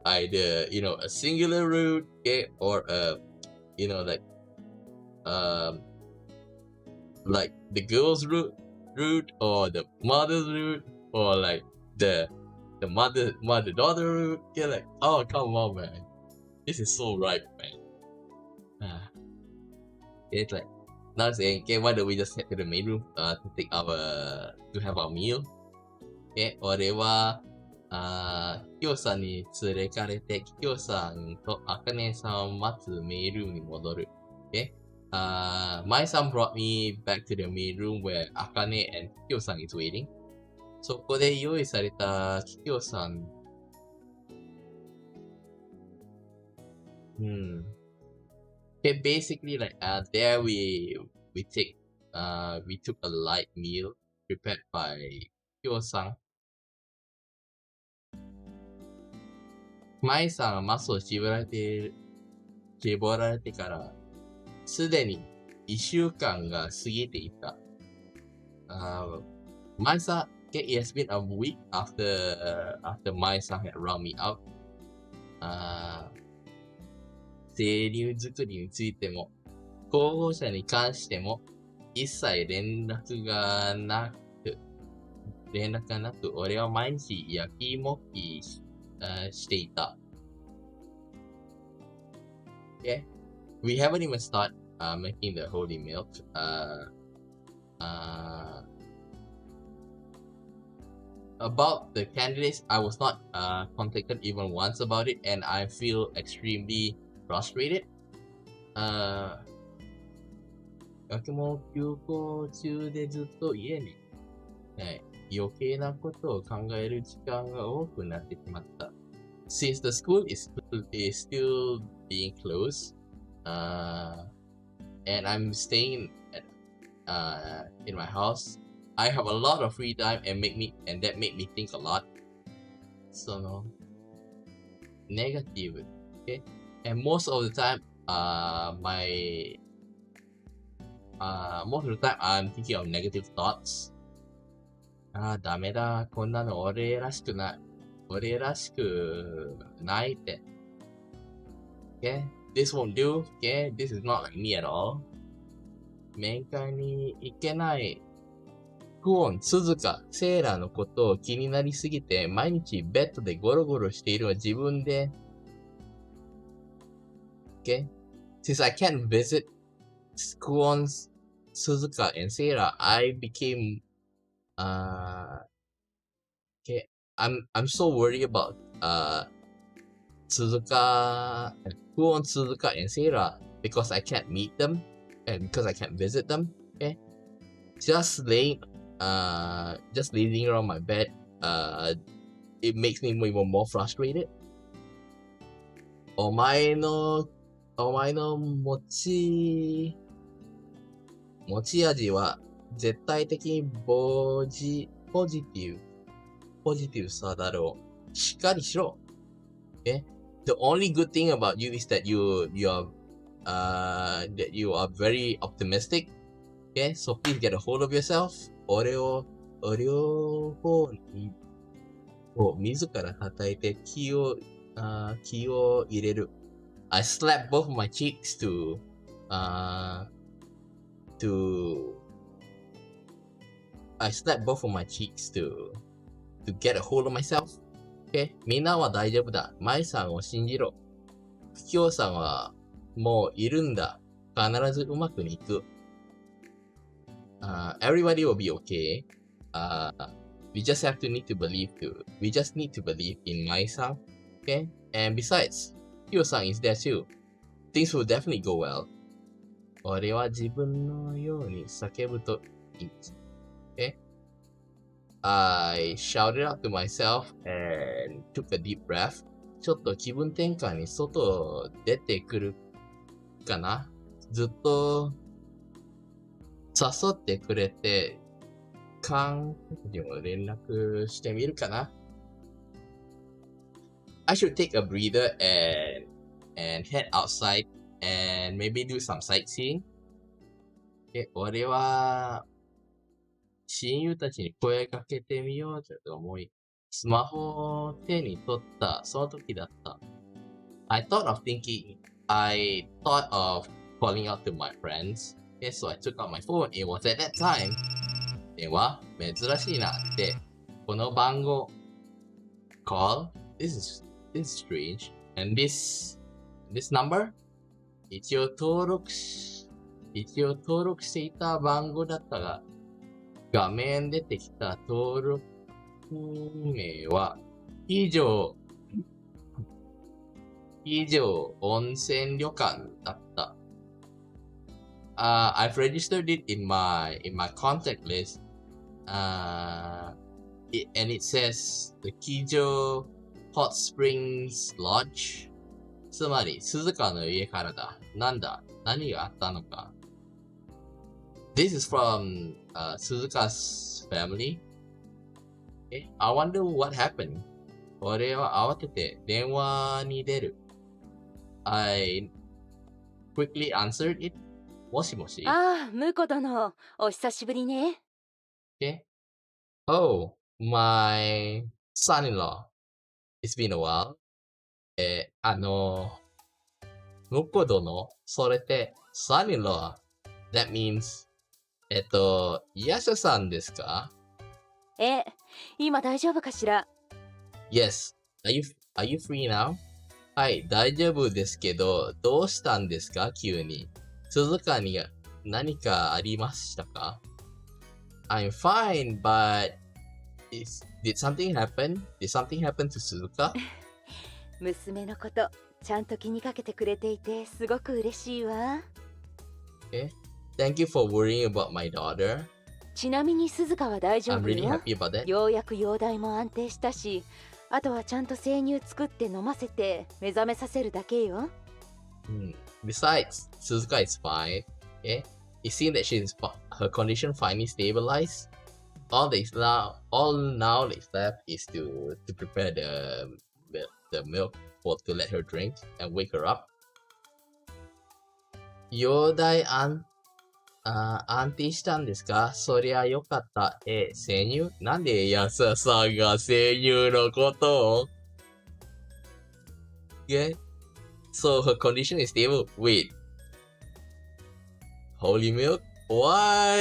Either a singular route, okay, or like the girl's route or the mother's route. or like the mother daughter get like, oh come on man, this is so right man. It's like now saying, okay, why don't we just head to the main room to have our meal? Okay, 俺はキキョウさんに連れかれて、キキョウさんとアカネさんを待つメインルームに戻る。Okay? My son brought me back to the main room where Akane and Kikyo-san is waiting. そこで用意されたキキョウさん。Okay, basically like there we took a light meal prepared by Kikyo-san. マイさんはマスを絞られてからすでに1週間が過ぎていた。My son, okay, it has been a week after my son had run me out. 生乳作りについても、候補者に関しても、一切連絡がなく、俺は毎日焼きもきしていた。Okay, we haven't even started making the holy milk. About the candidates, I was not contacted even once about it, and I feel extremely frustrated. 学も休校中でずっと家に、余計なことを考える時間が多くなってしまった。Since the school is still being closed, and I'm staying in my house, I have a lot of free time and that made me think a lot. So negative, okay? And most of the time, I'm thinking of negative thoughts. ダメだ、こんなの俺らしくないって。Okay? This won't do. Okay? This is not like me at all. 面会に行けない。クオン、鈴鹿、セーラーのことを気になりすぎて、毎日ベッドでゴロゴロしているのは自分で。Okay? Since I can't visit Kuon, Suzuka, and Seira, I became okay. I'm so worried about Suzuka, Kuon, Suzuka, and Seira because I can't meet them and because I can't visit them. Okay, just lazing around my bed, it makes me even more frustrated. お前の持ち味は絶対的にポジティブさだろう。しっかりしろ。Okay? The only good thing about you is that you are very optimistic. Okay? So please get a hold of yourself. 俺を方に自ら叩いて気を入れる。I slapped both of my cheeks to get a hold of myself. Okay? みんなは大丈夫だ。マイさんを信じろ。キキョウさんはもういるんだ。必ずうまくいく。Everybody will be okay. We just need to believe in Mai-san. Okay? And besides, Kyo-san is there too. Things will definitely go well. 俺は自分のように叫ぶといい。Okay? I shouted out to myself and took a deep breath. ちょっと気分転換に外出てくるかな。ずっと誘ってくれて、韓国にも連絡してみるかな。I should take a breather and head outside and maybe do some sightseeing. 俺は親友たちに声かけてみようと思い、スマホを手に取ったその時だった。I thought of calling out to my friends. So I took out my phone. It was at that time. 電話珍しいなってこの番号 call, this is strange. And this number? 一応登録していた番号だったが、画面出てきた登録名は、以上温泉旅館だった。I've registered it in my contact list. And it says the Kijo Hot Springs Lodge. つまり、鈴鹿の家からだ。なんだ何があったのか。This is from Suzuka's family. I wonder what happened. 俺は慌てて電話に出る。I quickly answered it. もしもし。ああ、婿殿、お久しぶりね。Oh, my son-in-law. It's been a while. 婿殿、それって son-in-law. That means, ヤシャさんですか？今大丈夫かしら？ Yes. Are you free now? はい、大丈夫ですけど、どうしたんですか急に。鈴鹿に何かありましたか？ I'm fine, but did something happen? Did something happen to Suzuka? 娘のこと、ちゃんと気にかけてくれていて、すごく嬉しいわ。Thank you for worrying about my daughter. ちなみに鈴鹿は大丈 I'm 夫 really よ。 happy about that. ようやく容体も安定したし、あとはちゃんと生乳作って飲ませて目覚めさせるだけよ。Besides, Suzuka is fine. It seems that her condition finally stabilized. All now is left is to prepare the milk to let her drink and wake her up. 容体安定したんですか？そりゃよかった。生乳？なんでヤサさんが生乳のことを？ So her condition is stable. Wait. Holy milk? Why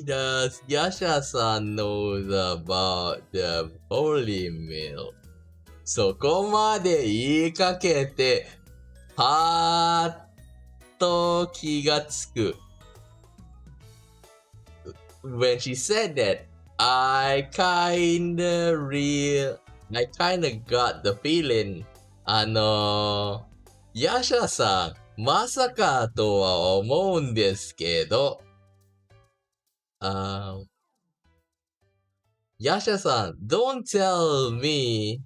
does Yasha-san knows about the holy milk? そこまで言いかけて、はーっと気がつく。When she said that, I kinda got the feeling, ヤシャさん、まさかとは思うんですけど、ヤシャさん、don't tell me.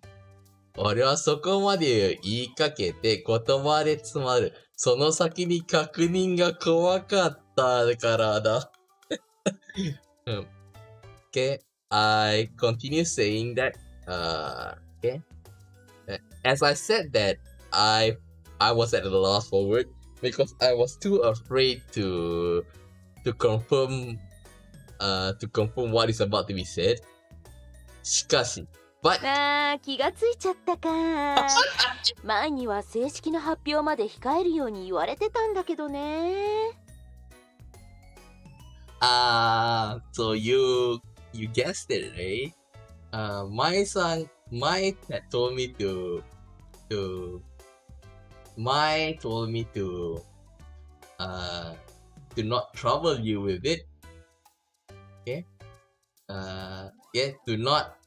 俺はそこまで言いかけて言葉で詰まる。その先に確認が怖かったからだ。Okay, I continue saying that, okay. As I said that, I was at a loss for words because I was too afraid to confirm what is about to be said. しかし、but 気がついちゃったか。前には正式な発表まで控えるように言われてたんだけどね。So you guessed it, right? My dad told me to not trouble you with it. Okay? To not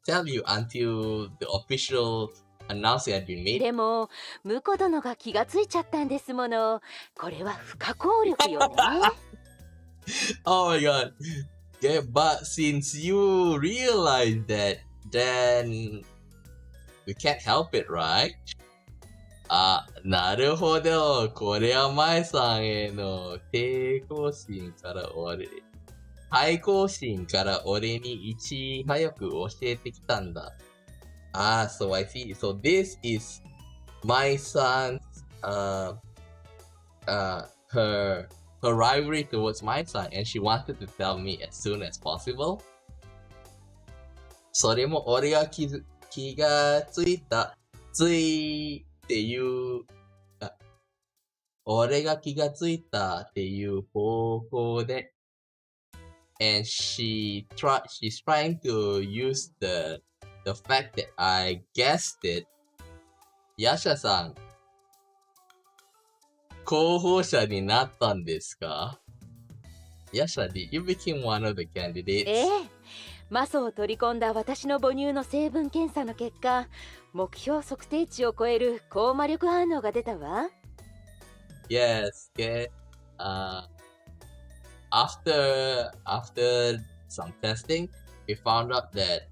tell you until the official announcement had been made. でも婿殿が気がついちゃったんですもの。これは不可抗力よね。Oh my god. Yeah, but since you realize that, then we can't help it, right? なるほど。これは舞さんへの対抗心から俺にいち早く教えてきたんだ。So I see. So this is my son's, her rivalry towards my son, and she wanted to tell me as soon as possible. それも俺が気がついた、俺が気がついたっていう方法で、and she's trying to use the fact that I guessed it. Yasha さん、候補者になったんですか？ Yasha, did you become one of the candidates? ええ、マソを取り込んだ私の母乳の成分検査の結果、目標測定値を超える高魔力反応が出たわ。Yes, okay. After some testing, we found out that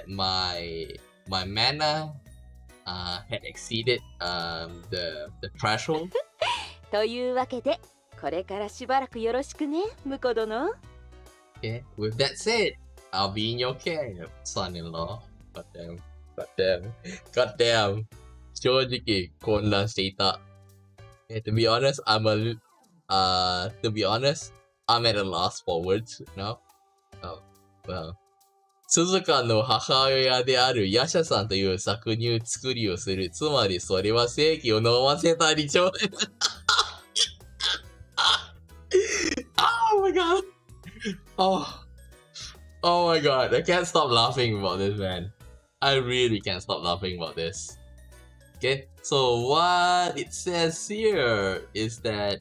my mana had exceeded the threshold. というわけで、これからしばらくよろしくね、婿殿。Okay. With that said, I'll be in your care, son-in-law. Goddamn. 正直混乱していた。To be honest, I'm at a loss for words now. Well, 鈴鹿の母親であるヤシャさんという搾乳作りをする。つまりそれは正義を飲ませたりちょ。Oh my god. Oh my god. I can't stop laughing about this, man. I really can't stop laughing about this. Okay, so what it says here is that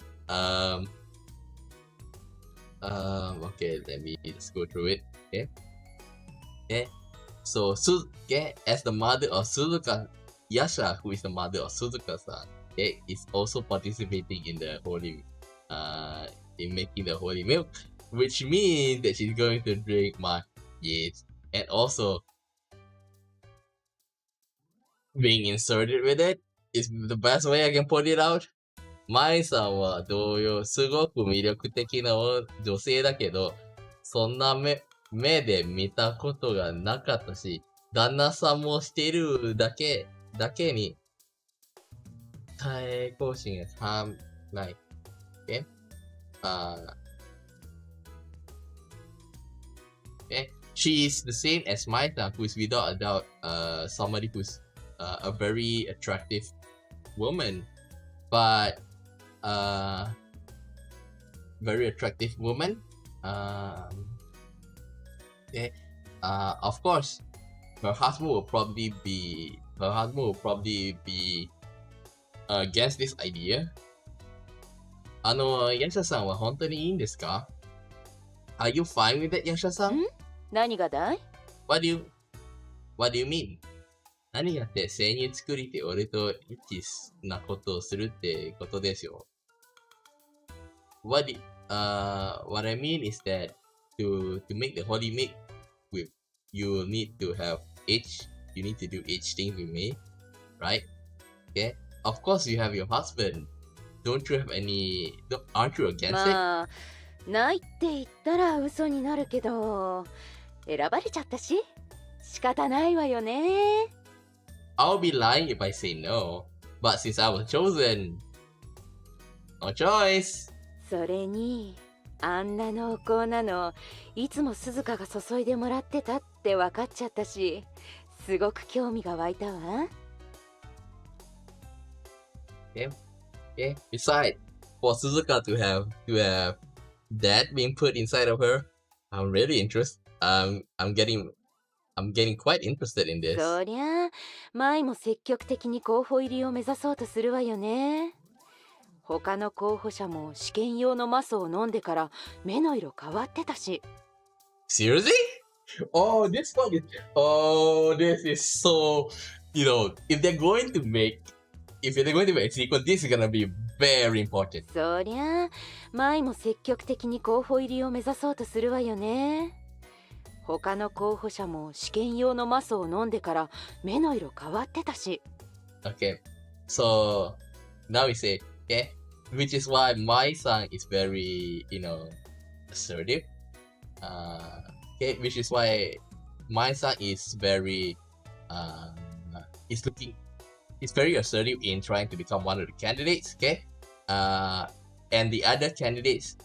okay, let me just go through it. Okay, so as the mother of Suzuka, Yasha, who is the mother of Suzuka-san, okay, is also participating in the holy in making the holy milk, which means that she's going to drink my yeast, and also being inserted with it is the best way I can put it out. マイさんは同様すごく魅力的な女性だけど、そんな目で見たことがなかったし、旦那さんもしてるだけに、対抗心がない。Okay? Okay? She is the same as Mai-san, who is without a doubt somebody who's a very attractive woman, but very attractive woman. Okay. Of course, her husband will probably be against this idea. ヤシャさんは本当にいいんですか？ Are you fine with it, ヤシャさん？何がだい？ What do you mean? 何やって生乳作りって俺とエッチなことをするってことですよ。What I mean is that to make the holy milk, you need to have you need to do each thing with me, right? Okay. Of course, you have your husband. Don't you have aren't you against it? まあ、ないって言ったら嘘になるけど、選ばれちゃったし、仕方ないわよね。I'll be lying if I say no, but since I was chosen, no choice. それに、あんな濃厚なの、いつも鈴鹿が注いでもらってたって分かっちゃったし、すごく興味が湧いたわ。Okay. Besides, for Suzuka to have that being put inside of her, I'm really interested. I'm getting quite interested in this. そりゃあ、舞も積極的に候補入りを目指そうとするわよね。他の候補者も試験用のマスを飲んでから目の色変わってたし。Seriously? Oh, this is so, if they're going to make a sequel, this is gonna be very important. そりゃあ、舞も積極的に候補入りを目指そうとするわよね。他の候補者も試験用のマスを飲んでから目の色変わってたし。Okay, so now we say, okay, which is why my son is very, assertive. Okay, which is why my son is very, he's very assertive in trying to become one of the candidates. Okay, and the other candidates,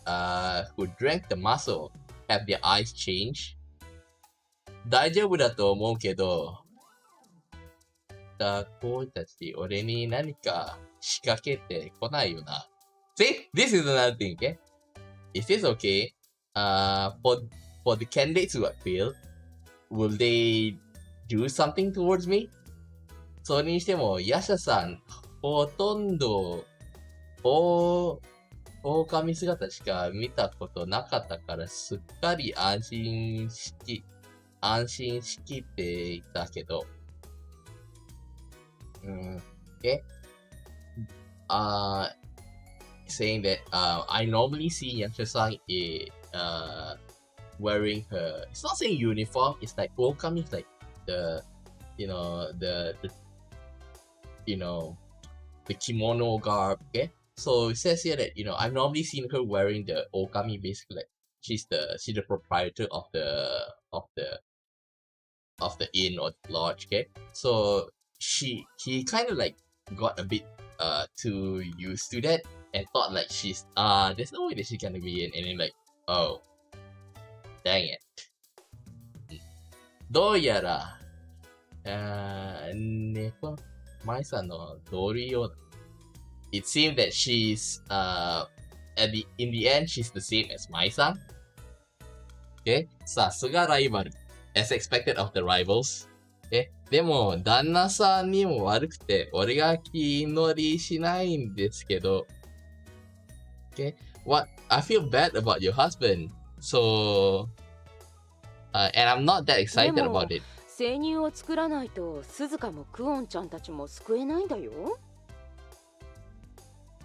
who drank the muscle have their eyes changed. 大丈夫だと思うけど、子たち俺に何か仕掛けてこないよな。See? This is another thing, okay? is this okay? For the candidates who have failed, will they do something towards me? それにしても、ヤシャさん、ほとんど、狼姿しか見たことなかったから、すっかり安心しきっていたけど、saying that I normally see Yaksha-san wearing her, it's not saying uniform, it's like okami, it's like the kimono garb, okay? So it says here that, I've normally seen her wearing the okami, basically like she's the proprietor of the inn or lodge, okay? So he kind of like got a bit too used to that and thought like she's there's no way that she's gonna be in, and then like, oh dang it. どうやら舞さんの同僚ようだ。It seemed that she's in the end she's the same as Mai-san. Okay? さすがライバル。As expected of the rivals. Okay? でも、旦那さんにも悪くて、俺が気乗りしないんですけど。Okay? I feel bad about your husband. So, and I'm not that excited about it. 生乳を作らないと鈴鹿もクオンちゃんたちも救えないんだよ。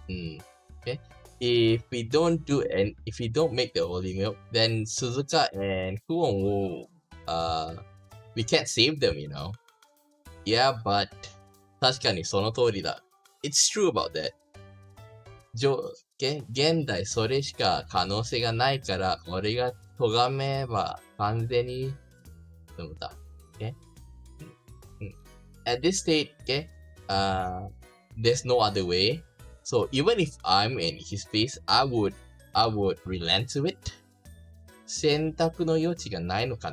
Okay. If we don't make the holy milk, then Suzuka and Kuon will we can't save them, Yeah, but 確かにその通りだ。It's true about that. 現代それしか可能性がないから、俺が咎めば完全に済むだ。Okay? At this state, okay, there's no other way. So even if I'm in his face, I would relent to it. 選択の余地がないのか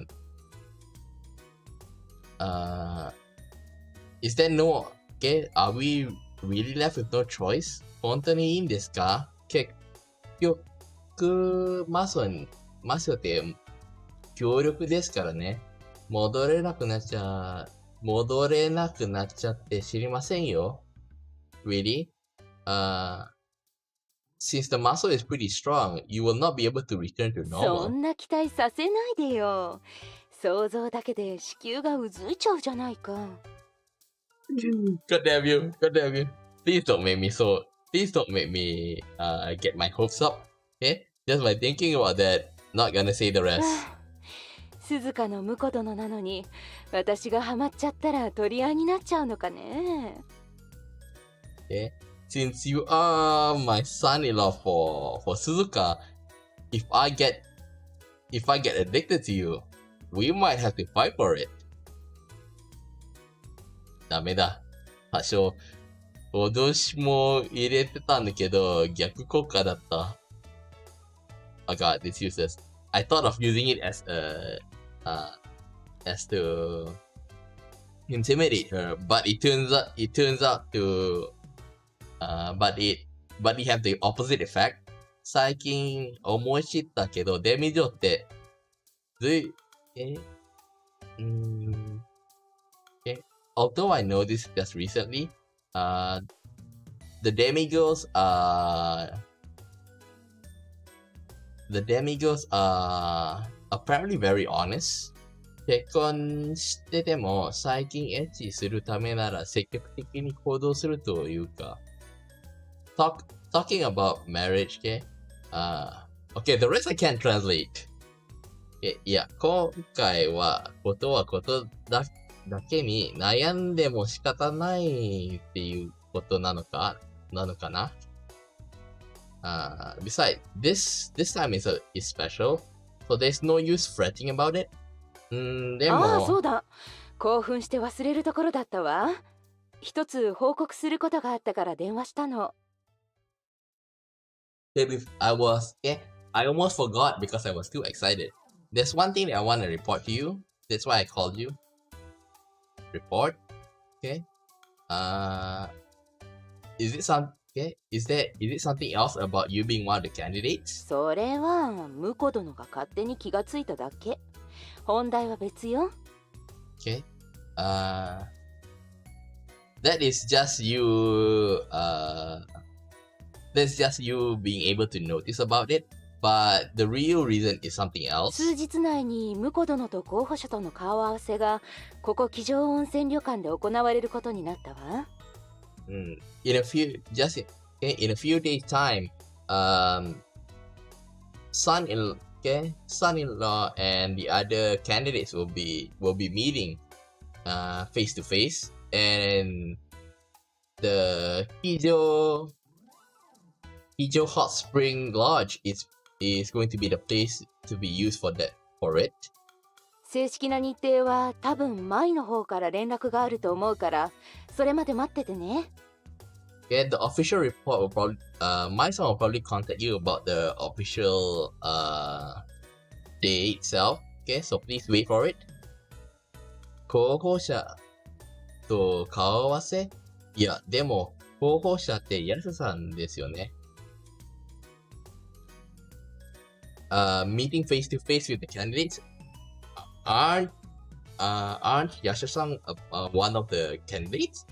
な。Is there no, okay, are we really left with no choice? 本当にいいんですか？結局、マソって協力ですからね。戻れなくなっちゃって知りませんよ。Really? Since the muscle is pretty strong, you will not be able to return to normal. そんな期待させないでよ。想像だけで子宮がうずいちゃうじゃないか。God damn you. Please don't make me get my hopes up. Okay? Just by thinking about that, not gonna say the rest. 鈴鹿の婿殿なのに、私がハマっちゃったら取り合いになっちゃうのかね。Okay? Since you are my son-in-law for Suzuka, if I get addicted to you, we might have to fight for it. ダメだ。多少脅しも入れてたんだけど逆効果だった。Oh god, it's useless. I thought of using it as to intimidate her, but it turns out to but it have the opposite effect. 最近思い知ったけどデミジョってAlthough I know this just recently, the demigirls are apparently very honest. 結婚してても最近エッチするためなら積極的に行動するというか。Talking about marriage, okay? Okay, the rest I can't translate. いや、今回はことだけに悩んでも仕方ないっていうことなのかな。Besides, this time is special, so there's no use fretting about it. でも、そうだ。興奮して忘れるところだったわ。一つ報告することがあったから電話したの。I almost forgot because I was too excited. There's one thing that I want to report to you. That's why I called you. Report? Okay. Is Okay, is it something else about you being one of the candidates? それは婿殿が勝手に気がついただけ。本題は別よ。Okay, that is just you. That's just you being able to notice about it. But the real reason is something else. 数日内に婿殿と候補者との顔合わせがここ気上温泉旅館で行われることになったわ。In a few days time, son-in-law and the other candidates will be meeting face to face, and the Hijo Hot Spring Lodge is going to be the place to be used for it. 正式な日程は多分舞の方から連絡があると思うからそれまで待っててね。Okay, the official report will probably my son will probably contact you about the official day itself. Okay, so please wait for it. 候補者と顔合わせ？いや、でも候補者ってヤスさんですよね。Meeting face to face with the candidates aren't Yasha-san one of the candidates?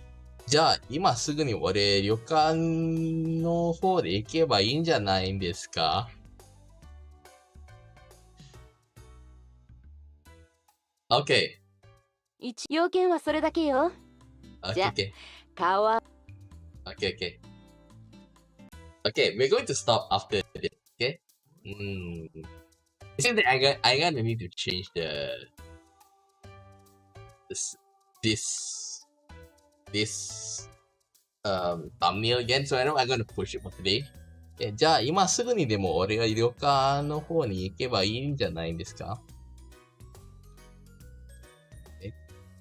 じゃあ今すぐに俺旅館の方で行けばいいんじゃないんですか？ Okay. 要件はそれだけよ。じゃあ Okay. 顔は Okay. Okay, we're going to stop after this. Okay. It seems that I gonna need to change this thumbnail again, so I know I'm gonna push it for today. じゃあ今すぐにでも俺が旅館の方に行けばいいんじゃないんですか？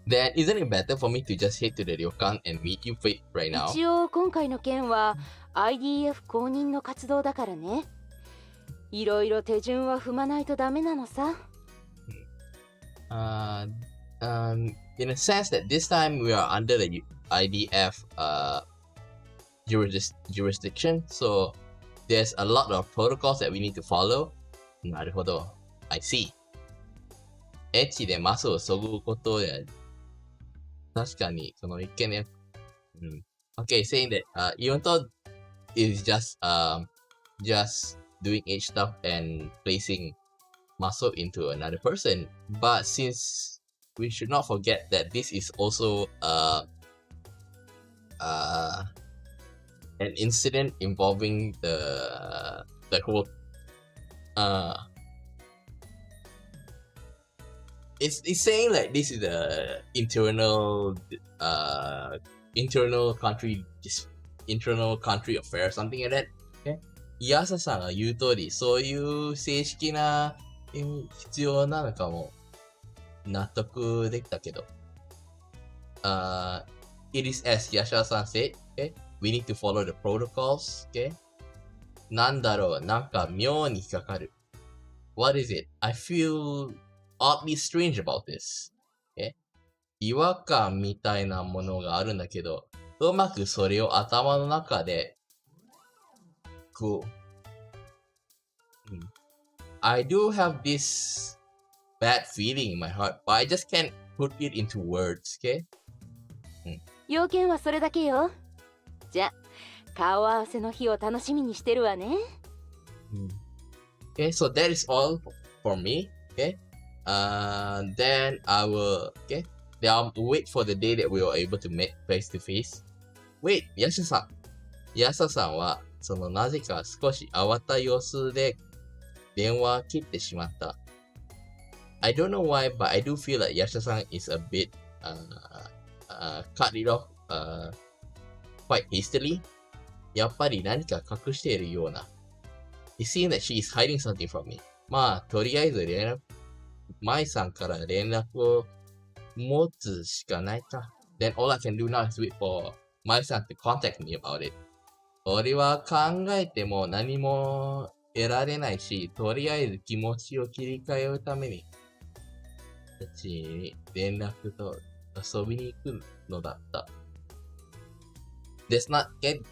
Then isn't it better for me to just head to the ryokan and meet you right now? 一応今回の件は IDF 公認の活動だからね。いろいろ手順は踏まないとダメなのさ。In a sense that this time we are under the IDF jurisdiction, so there's a lot of protocols that we need to follow. なるほど。I see. エッチでマスをそぐことで、確かにその一見ね。Okay, saying that even though it's just doing edge stuff and placing muscle into another person, but since we should not forget that this is also an incident involving the whole it's saying like this is the internal country affair, something like that. Okay. イヤサさんが言う通り、そういう正式な必要なのかも納得できたけど。It is as Yasha-san said, okay? We need to follow the protocols, okay? なんだろう、なんか妙に引っかかる。What is it? I feel oddly strange about this. Okay? 違和感みたいなものがあるんだけど、うまくそれを頭の中でこう、I do have this bad feeling in my heart, but I just can't put it into words, okay? 要件はそれだけよ。じゃ、顔合わせの日を楽しみにしてるわね。Okay, so that is all for me, okay? Then I will, okay? Then I'll wait for the day that we are able to meet face to face. Wait, ヤシャさん。ヤサさんは、そのなぜか少し慌た様子で電話切ってしまった。I don't know why, but I do feel like Yasha-san is a bit cut it off quite hastily. やっぱり何か隠しているような。It seems that she is hiding something from me. まあ、とりあえず舞さんから連絡を持つしかないか。Then all I can do now is wait for 舞さん to contact me about it. 俺は考えても何も得られないし、とりあえず気持ちを切り替えるために、たちに連絡と遊びに行くのだった。Let's not get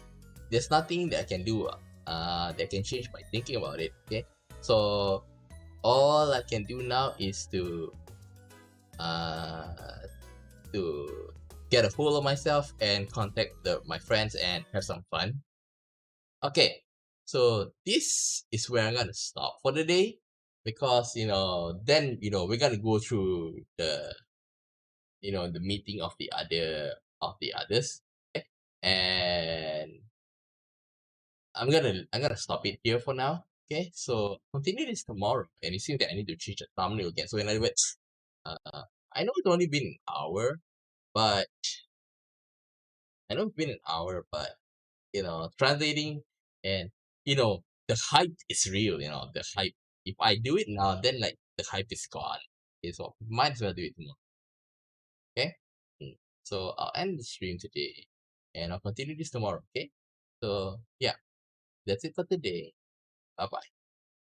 there's nothing that I can do that can change my thinking about it. Okay, so all I can do now is uh to get a hold of myself and contact my friends and have some fun. Okay, so this is where I'm gonna stop for the day, because then we're gonna go through the meeting of the others. Okay? And I'm gonna stop it here for now. Okay, so continue this tomorrow. And it seems that I need to change the thumbnail again. So in other words, I know it's only been an hour, but translating and the hype is real. The hype. If I do it now, then like the hype is gone. Okay, so might as well do it tomorrow. Okay. So I'll end the stream today, and I'll continue this tomorrow. Okay. So yeah, that's it for today. Bye bye.